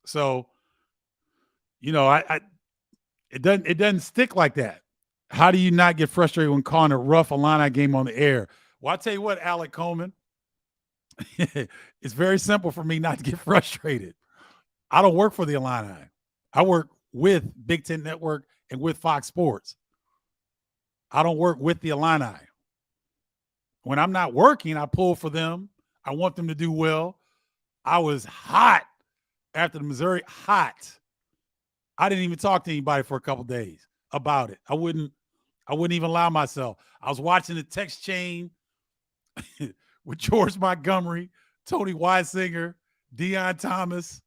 So, you know, it doesn't stick like that. How do you not get frustrated when calling a rough Illini game on the air? Well, I'll tell you what, Alec Coleman, it's very simple for me not to get frustrated. I don't work for the Illini. I work with Big Ten Network and with Fox Sports. I don't work with the Illini. When I'm not working, I pull for them. I want them to do well. I was hot after the Missouri, hot. I didn't even talk to anybody for a couple days about it. I wouldn't even allow myself. I was watching the text chain with George Montgomery, Tony Weisinger, Deion Thomas,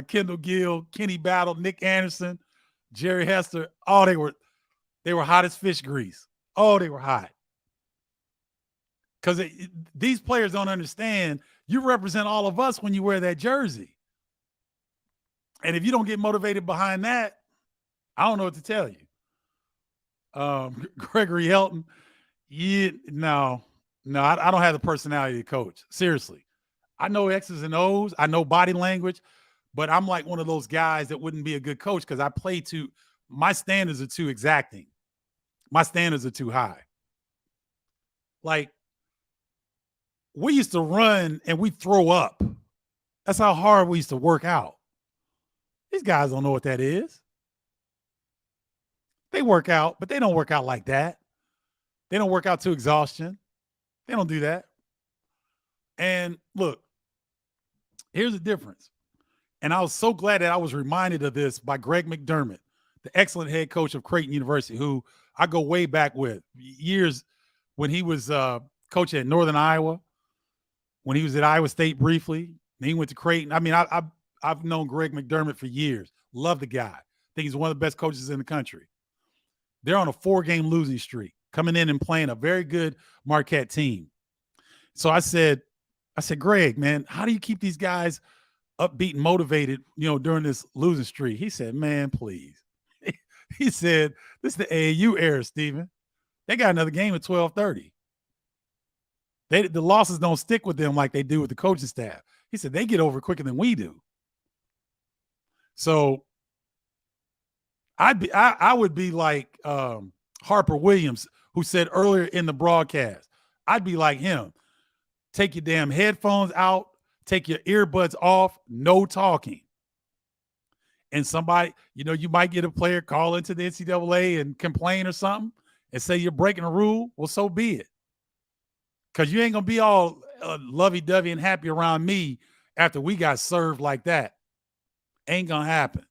Kendall Gill, Kenny Battle, Nick Anderson, Jerry Hester. Oh, they were hot as fish grease. Oh, they were hot. Because these players don't understand. You represent all of us when you wear that jersey. And if you don't get motivated behind that, I don't know what to tell you. Gregory Helton, no, I don't have the personality to coach. Seriously. I know X's and O's. I know body language. But I'm like one of those guys that wouldn't be a good coach because my standards are too exacting. My standards are too high. Like, we used to run and we throw up. That's how hard we used to work out. These guys don't know what that is. They work out, but they don't work out like that. They don't work out to exhaustion. They don't do that. And look, here's the difference. And I was so glad that I was reminded of this by Greg McDermott, the excellent head coach of Creighton University, who I go way back with years when he was coaching at Northern Iowa, when he was at Iowa State briefly. Then he went to Creighton. I mean, I've known Greg McDermott for years. Love the guy. I think he's one of the best coaches in the country. They're on a 4-game losing streak, coming in and playing a very good Marquette team. So I said, Greg, man, how do you keep these guys upbeat and motivated, during this losing streak? He said, man, please. He said, this is the AAU era, Stephen. They got another game at 12:30. The losses don't stick with them like they do with the coaching staff. He said, they get over quicker than we do. So I would be like Harper Williams, who said earlier in the broadcast, I'd be like him. Take your damn headphones out, take your earbuds off, no talking. And somebody, you might get a player call into the NCAA and complain or something and say you're breaking a rule. Well, so be it. Because you ain't going to be all lovey-dovey and happy around me after we got served like that. Ain't going to happen.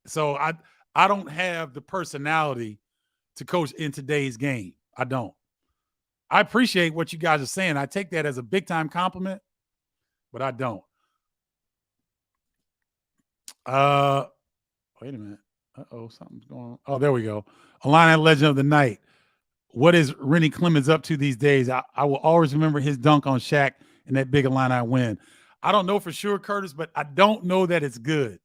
So I don't have the personality to coach in today's game. I don't. I appreciate what you guys are saying. I take that as a big-time compliment, but I don't. Wait a minute. Uh-oh, something's going on. Oh, there we go. Illini Legend of the Night. What is Rennie Clemens up to these days? I will always remember his dunk on Shaq and that big Illini win. I don't know for sure, Curtis, but I don't know that it's good.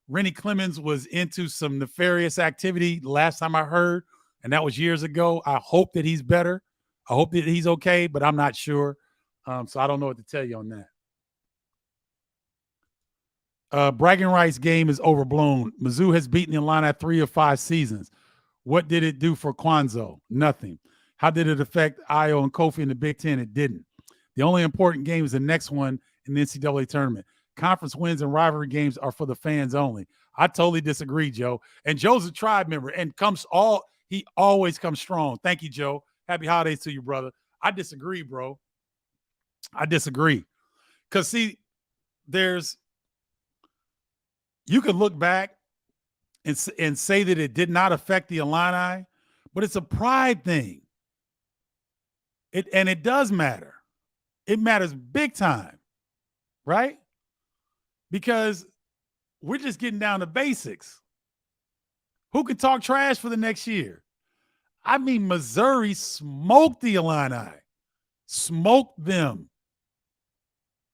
Rennie Clemens was into some nefarious activity last time I heard, and that was years ago. I hope that he's better. I hope that he's okay, but I'm not sure. So I don't know what to tell you on that. Bragging rights game is overblown. Mizzou has beaten the Illini 3 of 5 seasons. What did it do for Kwanzaa? Nothing. How did it affect Io and Kofi in the Big Ten? It didn't. The only important game is the next one in the NCAA tournament. Conference wins and rivalry games are for the fans only. I totally disagree, Joe. And Joe's a tribe member and he always comes strong. Thank you, Joe. Happy holidays to you, brother. I disagree, bro. I disagree. Because, see, you could look back and say that it did not affect the Illini, but it's a pride thing. And it does matter. It matters big time, right? Because we're just getting down to basics. Who can talk trash for the next year? I mean, Missouri smoked the Illini. Smoked them.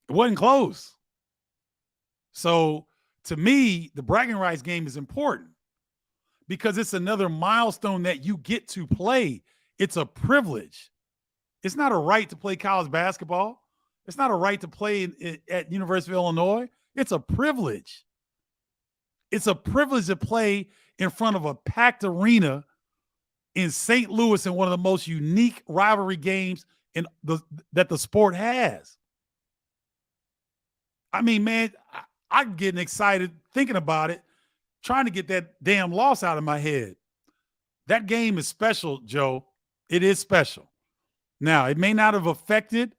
It wasn't close. So, to me, the bragging rights game is important because it's another milestone that you get to play. It's a privilege. It's not a right to play college basketball. It's not a right to play at University of Illinois. It's a privilege. It's a privilege to play in front of a packed arena in St. Louis in one of the most unique rivalry games that the sport has. I mean, man, I'm getting excited thinking about it, trying to get that damn loss out of my head. That game is special, Joe. It is special. Now, it may not have affected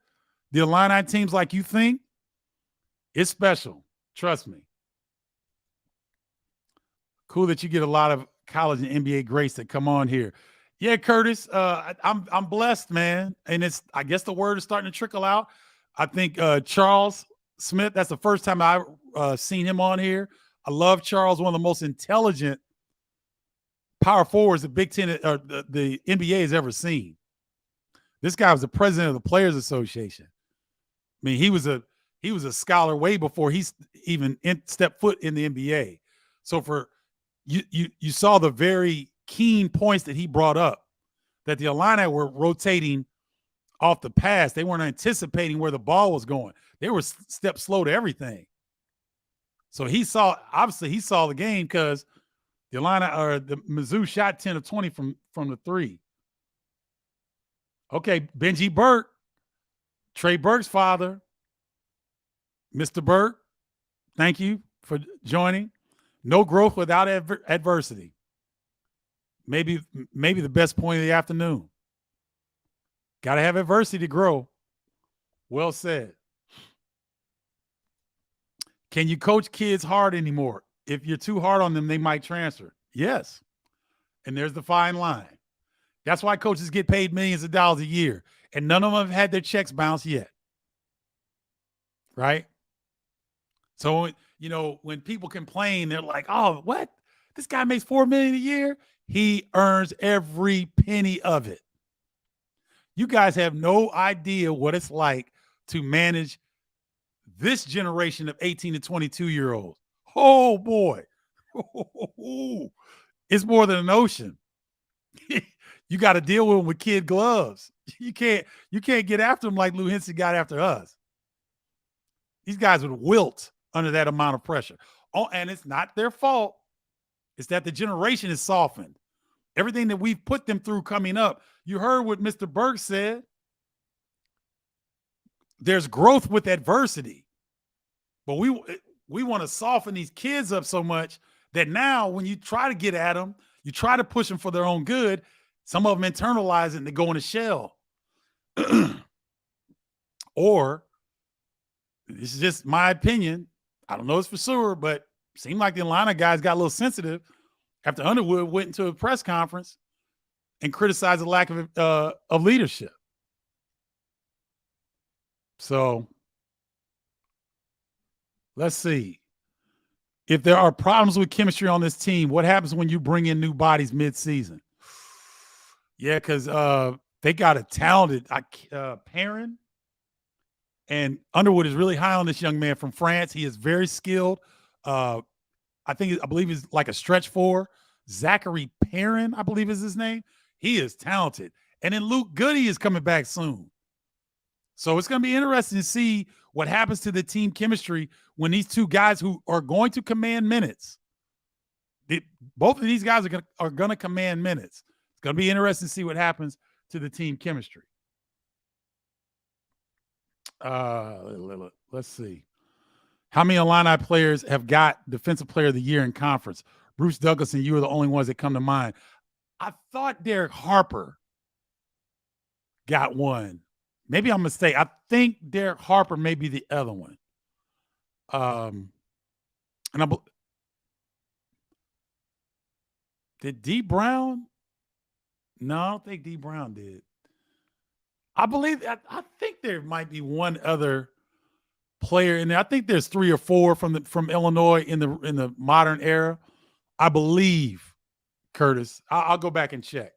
the Illini teams like you think. It's special. Trust me. Cool that you get a lot of college and NBA greats that come on here. Yeah, Curtis, I'm blessed, man. And I guess the word is starting to trickle out. I think Charles Smith, that's the first time I've seen him on here. I love Charles, one of the most intelligent power forwards the Big Ten or the NBA has ever seen. This guy was the president of the Players Association. I mean, he was a scholar way before he even stepped foot in the NBA. So for you saw the very keen points that he brought up, that the Illini were rotating off the pass. They weren't anticipating where the ball was going. They were steps slow to everything. So he saw the game because the Illini or the Mizzou shot 10 of 20 from the three. Okay, Benji Burke, Trey Burke's father. Mr. Burke, thank you for joining. No growth without adversity. Maybe the best point of the afternoon. Got to have adversity to grow. Well said. Can you coach kids hard anymore? If you're too hard on them, they might transfer. Yes. And there's the fine line. That's why coaches get paid millions of dollars a year, and none of them have had their checks bounced yet. Right? So, when people complain, they're like, oh, what? This guy makes $4 million a year? He earns every penny of it. You guys have no idea what it's like to manage this generation of 18 to 22-year-olds. Oh, boy. It's more than an ocean. You got to deal with them with kid gloves. You can't get after them like Lou Henson got after us. These guys would wilt under that amount of pressure. Oh, and it's not their fault. It's that the generation is softened. Everything that we've put them through coming up. You heard what Mr. Burke said. There's growth with adversity. But we want to soften these kids up so much that now when you try to get at them, you try to push them for their own good, some of them internalize it and they go in a shell. Or, this is just my opinion, I don't know it's for sure, but it seemed like the Illini guys got a little sensitive after Underwood went into a press conference and criticized the lack of leadership. So, let's see. If there are problems with chemistry on this team, what happens when you bring in new bodies mid-season? Yeah, because they got a talented Perrin, and Underwood is really high on this young man from France. He is very skilled. I believe he's like a stretch four. Zachary Perrin, I believe is his name. He is talented. And then Luke Goody is coming back soon. So it's going to be interesting to see what happens to the team chemistry when these two guys who are going to command minutes, both of these guys are going to command minutes. It's going to be interesting to see what happens to the team chemistry. Let's see. How many Illini players have got Defensive Player of the Year in conference? Bruce Douglas and you are the only ones that come to mind. I thought Derek Harper got one. Maybe I'm mistaken. I think Derek Harper may be the other one. And did D Brown? No, I don't think D Brown did. I think there might be one other player in there. I think there's 3 or 4 from Illinois in the modern era. I believe, Curtis. I'll go back and check.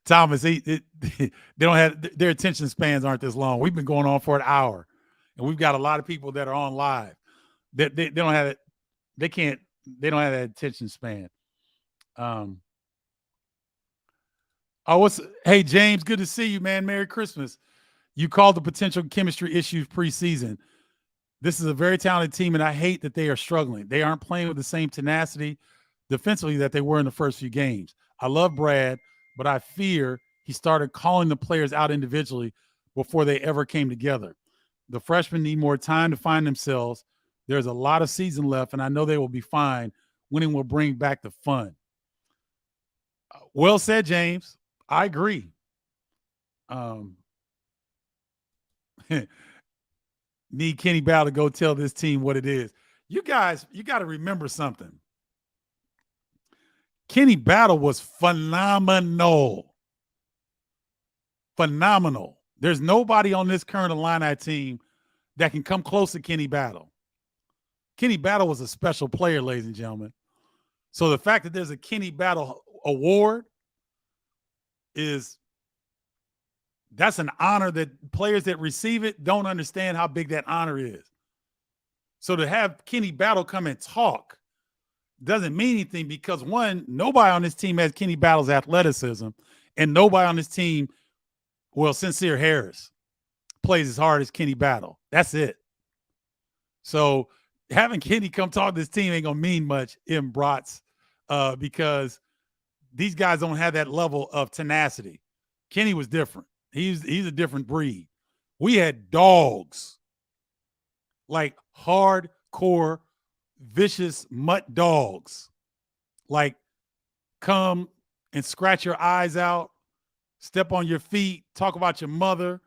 Thomas, they don't have their attention spans aren't this long. We've been going on for an hour, and we've got a lot of people that are on live. They don't have it. They don't have that attention span. Hey James, good to see you, man. Merry Christmas. You called the potential chemistry issues preseason. This is a very talented team, and I hate that they are struggling. They aren't playing with the same tenacity defensively that they were in the first few games. I love Brad, but I fear he started calling the players out individually before they ever came together. The freshmen need more time to find themselves. There's a lot of season left, and I know they will be fine. Winning will bring back the fun. Well said, James. I agree. Need Kenny Battle to go tell this team what it is. You guys, you got to remember something. Kenny Battle was phenomenal. Phenomenal. There's nobody on this current Illini team that can come close to Kenny Battle. Kenny Battle was a special player, ladies and gentlemen. So the fact that there's a Kenny Battle award that's an honor that players that receive it don't understand how big that honor is. So to have Kenny Battle come and talk doesn't mean anything because, one, nobody on this team has Kenny Battle's athleticism, and nobody on this team, well, Sincere Harris plays as hard as Kenny Battle. That's it. So having Kenny come talk to this team ain't going to mean much in Brats because these guys don't have that level of tenacity. Kenny was different. He's a different breed. We had dogs, like hardcore, vicious mutt dogs, like come and scratch your eyes out, step on your feet, talk about your mother,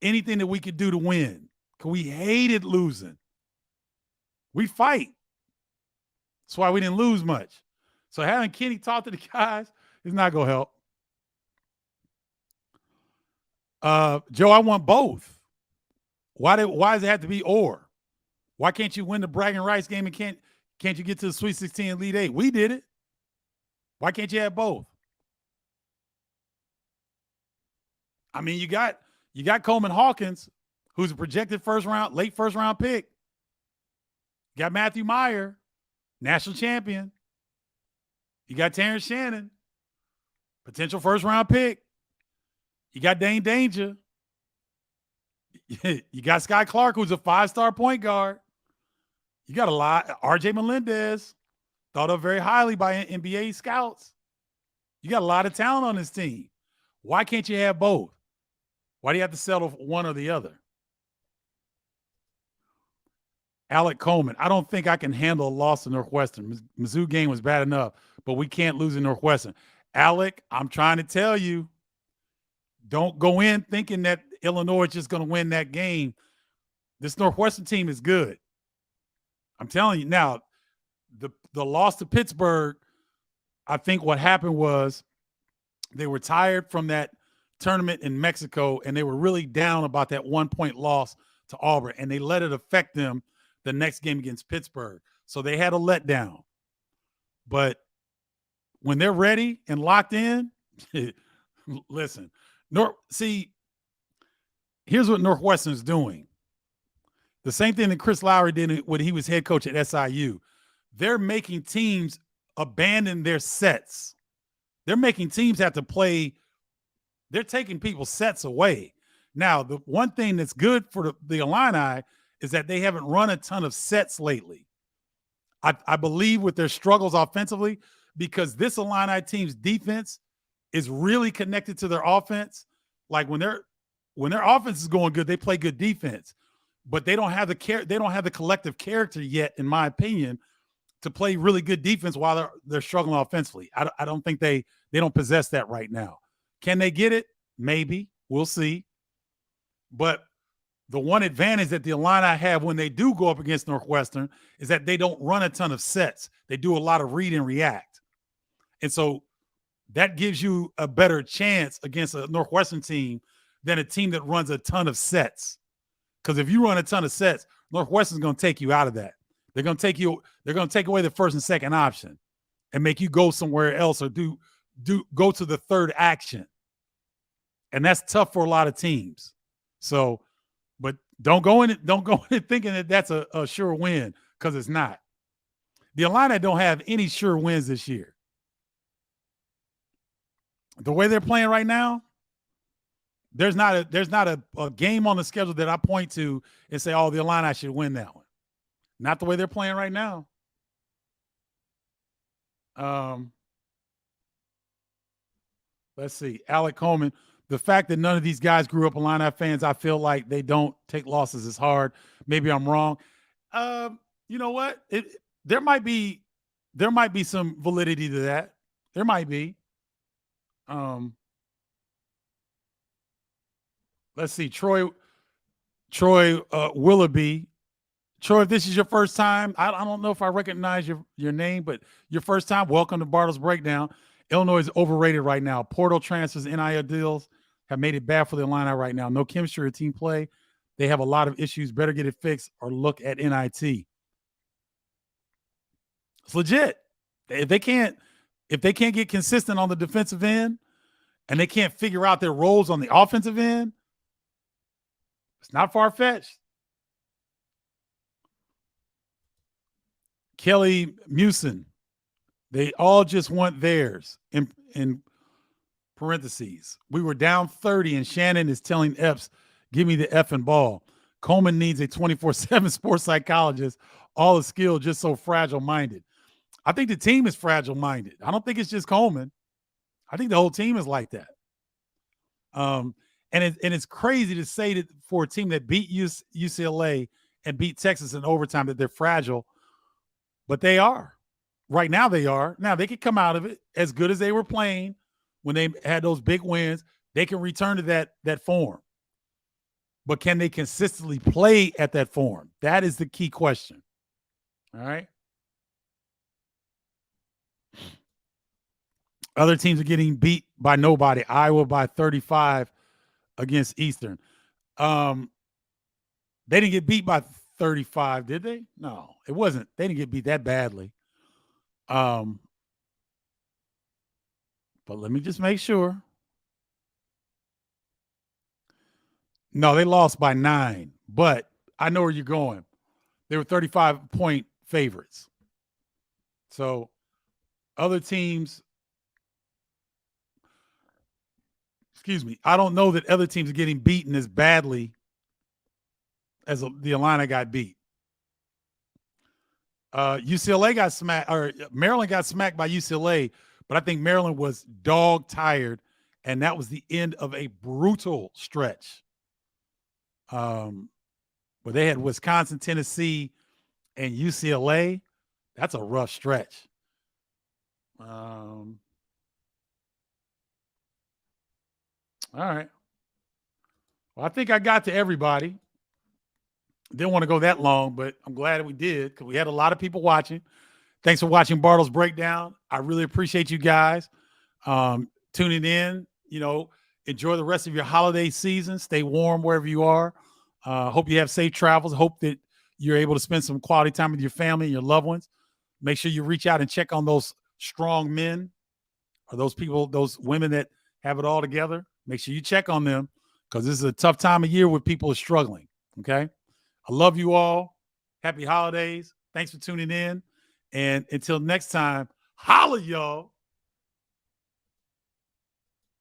anything that we could do to win. Because we hated losing. We fight. That's why we didn't lose much. So having Kenny talk to the guys is not going to help. Joe, I want both. Why does it have to be or? Why can't you win the bragging rights game and can't you get to the Sweet 16 Elite 8? We did it. Why can't you have both? I mean, you got Coleman Hawkins, who's a projected late first round pick. You got Matthew Meyer, national champion. You got Terrence Shannon, potential first round pick. You got Dane Danger. You got Sky Clark, who's a 5-star point guard. You got a lot. RJ Melendez, thought of very highly by NBA scouts. You got a lot of talent on this team. Why can't you have both? Why do you have to settle for one or the other? Alec Coleman, I don't think I can handle a loss to Northwestern. Mizzou game was bad enough, but we can't lose to Northwestern. Alec, I'm trying to tell you, don't go in thinking that Illinois is just going to win that game. This Northwestern team is good. I'm telling you now, the loss to Pittsburgh, I think what happened was they were tired from that tournament in Mexico, and they were really down about that 1-point loss to Auburn, and they let it affect them the next game against Pittsburgh. So they had a letdown. But when they're ready and locked in, listen, here's what Northwestern's doing. The same thing that Chris Lowry did when he was head coach at SIU. They're making teams abandon their sets. They're making teams have to play. They're taking people's sets away. Now, the one thing that's good for the Illini is that they haven't run a ton of sets lately. I believe with their struggles offensively, because this Illini team's defense is really connected to their offense. Like when their offense is going good, they play good defense, but they don't have the collective character yet, in my opinion, to play really good defense while they're struggling offensively. I don't think they don't possess that right now. Can they get it? Maybe. We'll see. But the one advantage that the Illini have when they do go up against Northwestern is that they don't run a ton of sets. They do a lot of read and react. And so that gives you a better chance against a Northwestern team than a team that runs a ton of sets. Because if you run a ton of sets, Northwestern's going to take you out of that. They're going to take away the first and second option and make you go somewhere else or go to the third action. And that's tough for a lot of teams. So, but don't go in it thinking that that's a sure win, because it's not. The Illini don't have any sure wins this year. The way they're playing right now, there's not a game on the schedule that I point to and say, oh, the Illini should win that one. Not the way they're playing right now. Let's see. Alec Coleman. The fact that none of these guys grew up Illini fans, I feel like they don't take losses as hard. Maybe I'm wrong. You know what? There might be some validity to that. There might be. Let's see. Troy Willoughby. Troy, if this is your first time, I don't know if I recognize your name, but your first time, welcome to Bardo's Breakdown. Illinois is overrated right now. Portal transfers, NIL deals have made it bad for the Illini right now. No chemistry or team play. They have a lot of issues. Better get it fixed or look at NIT. It's legit. If they can't get consistent on the defensive end and they can't figure out their roles on the offensive end, it's not far-fetched. Kelly Mewson, they all just want theirs in parentheses. We were down 30 and Shannon is telling Epps, give me the effing ball. Coleman needs a 24/7 sports psychologist, all the skill, just so fragile-minded. I think the team is fragile-minded. I don't think it's just Coleman. I think the whole team is like that. And it's crazy to say that for a team that beat UCLA and beat Texas in overtime that they're fragile, but they are. Right now they are. Now they could come out of it as good as they were playing when they had those big wins. They can return to that form. But can they consistently play at that form? That is the key question. All right. Other teams are getting beat by nobody. Iowa by 35 against Eastern. They didn't get beat by 35, did they? No, it wasn't. They didn't get beat that badly. But let me just make sure. No, they lost by 9, but I know where you're going. They were 35-point favorites. So other teams, I don't know that other teams are getting beaten as badly as the Illini got beat. UCLA got smacked, or Maryland got smacked by UCLA, but I think Maryland was dog tired, and that was the end of a brutal stretch. But they had Wisconsin, Tennessee, and UCLA. That's a rough stretch. All right. Well, I think I got to everybody. Didn't want to go that long, but I'm glad we did because we had a lot of people watching. Thanks for watching Bardo's Breakdown. I really appreciate you guys tuning in. Enjoy the rest of your holiday season. Stay warm wherever you are. Hope you have safe travels. Hope that you're able to spend some quality time with your family and your loved ones. Make sure you reach out and check on those strong men or those people, those women that have it all together. Make sure you check on them because this is a tough time of year where people are struggling. Okay. I love you all. Happy holidays. Thanks for tuning in. And until next time, holla, y'all.